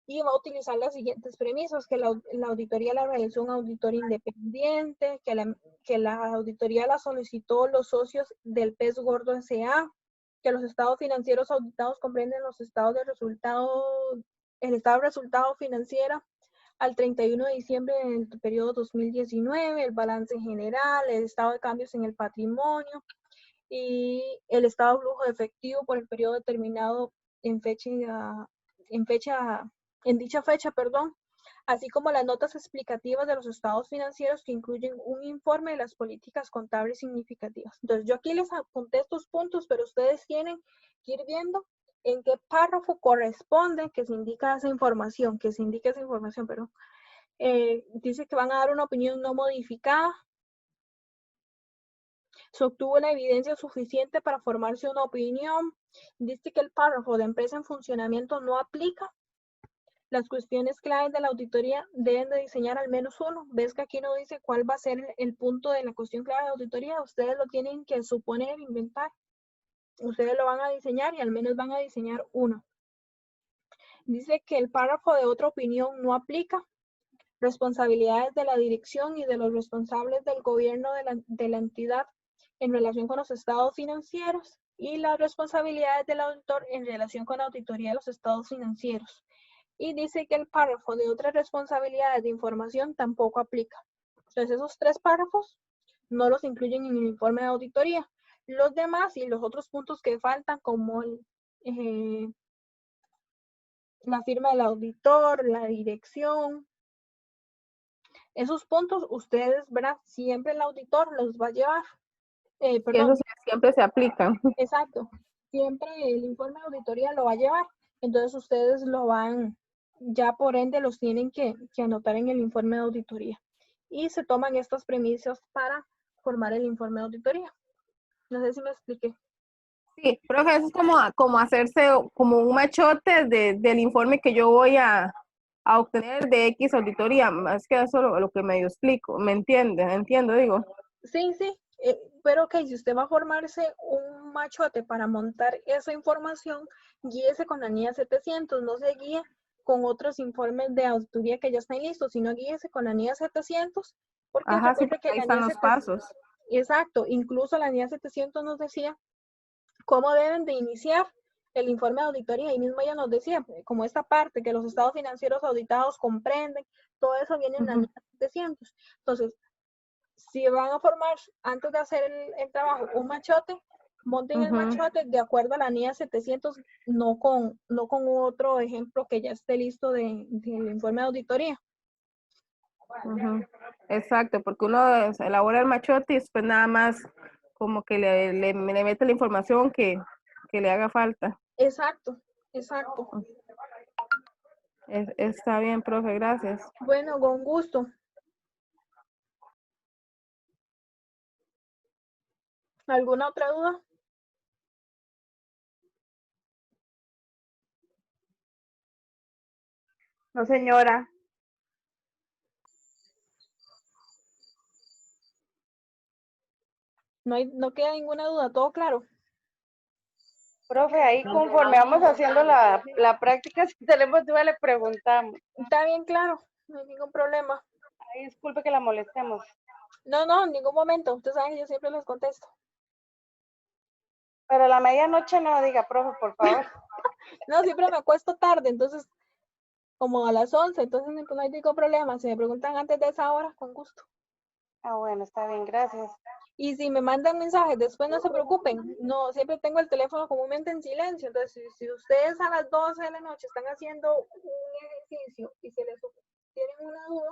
y va a utilizar las siguientes premisas, que la auditoría la realizó un auditor independiente, que la auditoría la solicitó los socios del Pez Gordo S.A., que los estados financieros auditados comprenden los estados de resultado, el estado de resultado financiero al 31 de diciembre del periodo 2019, el balance general, el estado de cambios en el patrimonio y el estado de flujo de efectivo por el periodo determinado en dicha fecha, así como las notas explicativas de los estados financieros que incluyen un informe de las políticas contables significativas. Entonces, yo aquí les apunté estos puntos, pero ustedes tienen que ir viendo en qué párrafo corresponde que se indica esa información, pero dice que van a dar una opinión no modificada. Se obtuvo la evidencia suficiente para formarse una opinión. Dice que el párrafo de empresa en funcionamiento no aplica. Las cuestiones claves de la auditoría deben de diseñar al menos uno. Ves que aquí no dice cuál va a ser el punto de la cuestión clave de auditoría. Ustedes lo tienen que suponer, inventar. Ustedes lo van a diseñar y al menos van a diseñar uno. Dice que el párrafo de otra opinión no aplica. Responsabilidades de la dirección y de los responsables del gobierno de la entidad en relación con los estados financieros y las responsabilidades del auditor en relación con la auditoría de los estados financieros. Y dice que el párrafo de otras responsabilidades de información tampoco aplica. Entonces, esos tres párrafos no los incluyen en el informe de auditoría. Los demás y los otros puntos que faltan, como la firma del auditor, la dirección, esos puntos ustedes, ¿verdad? Siempre el auditor los va a llevar. Eso sí, siempre se aplica. Exacto. Siempre el informe de auditoría lo va a llevar. Entonces ustedes lo van, ya por ende los tienen que anotar en el informe de auditoría. Y se toman estas premisas para formar el informe de auditoría. No sé si me expliqué. Sí, profe, eso es como hacerse como un machote del informe que yo voy a obtener de X auditoría. Es que eso es lo que medio explico. ¿Me entiende? Entiendo, digo. Sí, sí. Pero ok, si usted va a formarse un machote para montar esa información, guíese con la NIA 700, no se guíe con otros informes de auditoría que ya están listos, sino guíese con la NIA 700, porque Ajá, sí, recuerde porque que ahí la están NIA los 700, pasos. exacto, incluso la NIA 700 nos decía cómo deben de iniciar el informe de auditoría, y mismo ella nos decía, como esta parte, que los estados financieros auditados comprenden, todo eso viene en la NIA 700. Entonces, si van a formar, antes de hacer el trabajo, un machote, monten el machote de acuerdo a la NIA 700, no con otro ejemplo que ya esté listo del informe de auditoría. Exacto, porque uno elabora el machote y después nada más como que le mete la información que le haga falta. Exacto, exacto. Está bien, profe, gracias. Bueno, con gusto. ¿Alguna otra duda? No, señora. No queda ninguna duda, todo claro. Profe, ahí conforme vamos haciendo la práctica, si tenemos duda le preguntamos. Está bien claro, no hay ningún problema. Ay, disculpe que la molestemos. No, en ningún momento. Usted sabe que yo siempre les contesto. Pero a la medianoche no diga, profe, por favor. No, siempre me acuesto tarde, entonces, como a las 11, entonces no hay ningún problema. Si me preguntan antes de esa hora, con gusto. Ah, bueno, está bien, gracias. Y si me mandan mensajes, después no se preocupen. No, siempre tengo el teléfono comúnmente en silencio. Entonces, si ustedes a las 12 de la noche están haciendo un ejercicio y se les tienen una duda,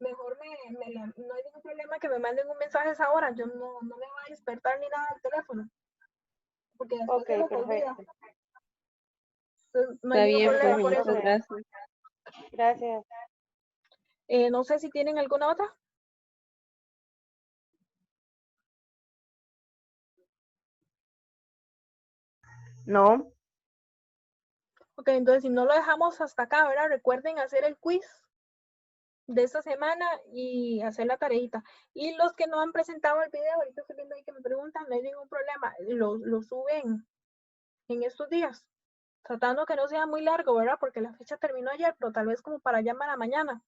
mejor no hay ningún problema que me manden un mensaje a esa hora. Yo no me voy a despertar ni nada del teléfono. Porque después se les olvida. Entonces, no hay Está ningún bien, problema profe, por muchas eso. gracias. Gracias. No sé si tienen alguna otra. No. Ok, entonces si no lo dejamos hasta acá, ¿verdad? Recuerden hacer el quiz de esta semana y hacer la tareita. Y los que no han presentado el video, ahorita estoy viendo ahí que me preguntan, no hay ningún problema, lo suben en estos días, tratando que no sea muy largo, ¿verdad? Porque la fecha terminó ayer, pero tal vez como para ya para mañana.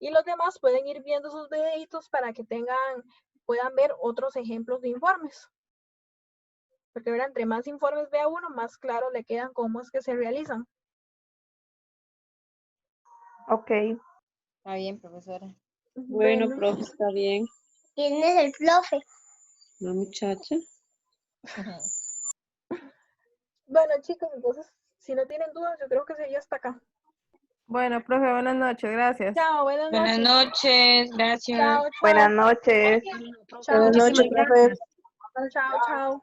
Y los demás pueden ir viendo sus videitos para que puedan ver otros ejemplos de informes. Porque, ¿verdad? Entre más informes vea uno, más claro le quedan cómo es que se realizan. Ok. Está bien, profesora. Bueno, profe, está bien. ¿Quién es el profe? La muchacha. Bueno, chicos, entonces, si no tienen dudas, yo creo que sería hasta acá. Bueno, profe, buenas noches, gracias. Chao, buenas noches. Buenas noches, gracias. Chao, chao. Buenas noches. Chao. Buenas noches, profe. Chao, chao.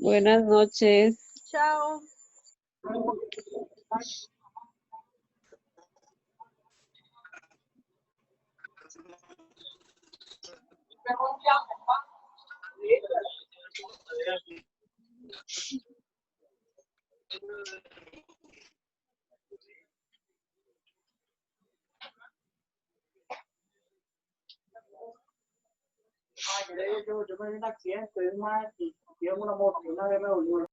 Buenas noches. Chao. Yo me di un accidente, es más, y una moto, una BMW.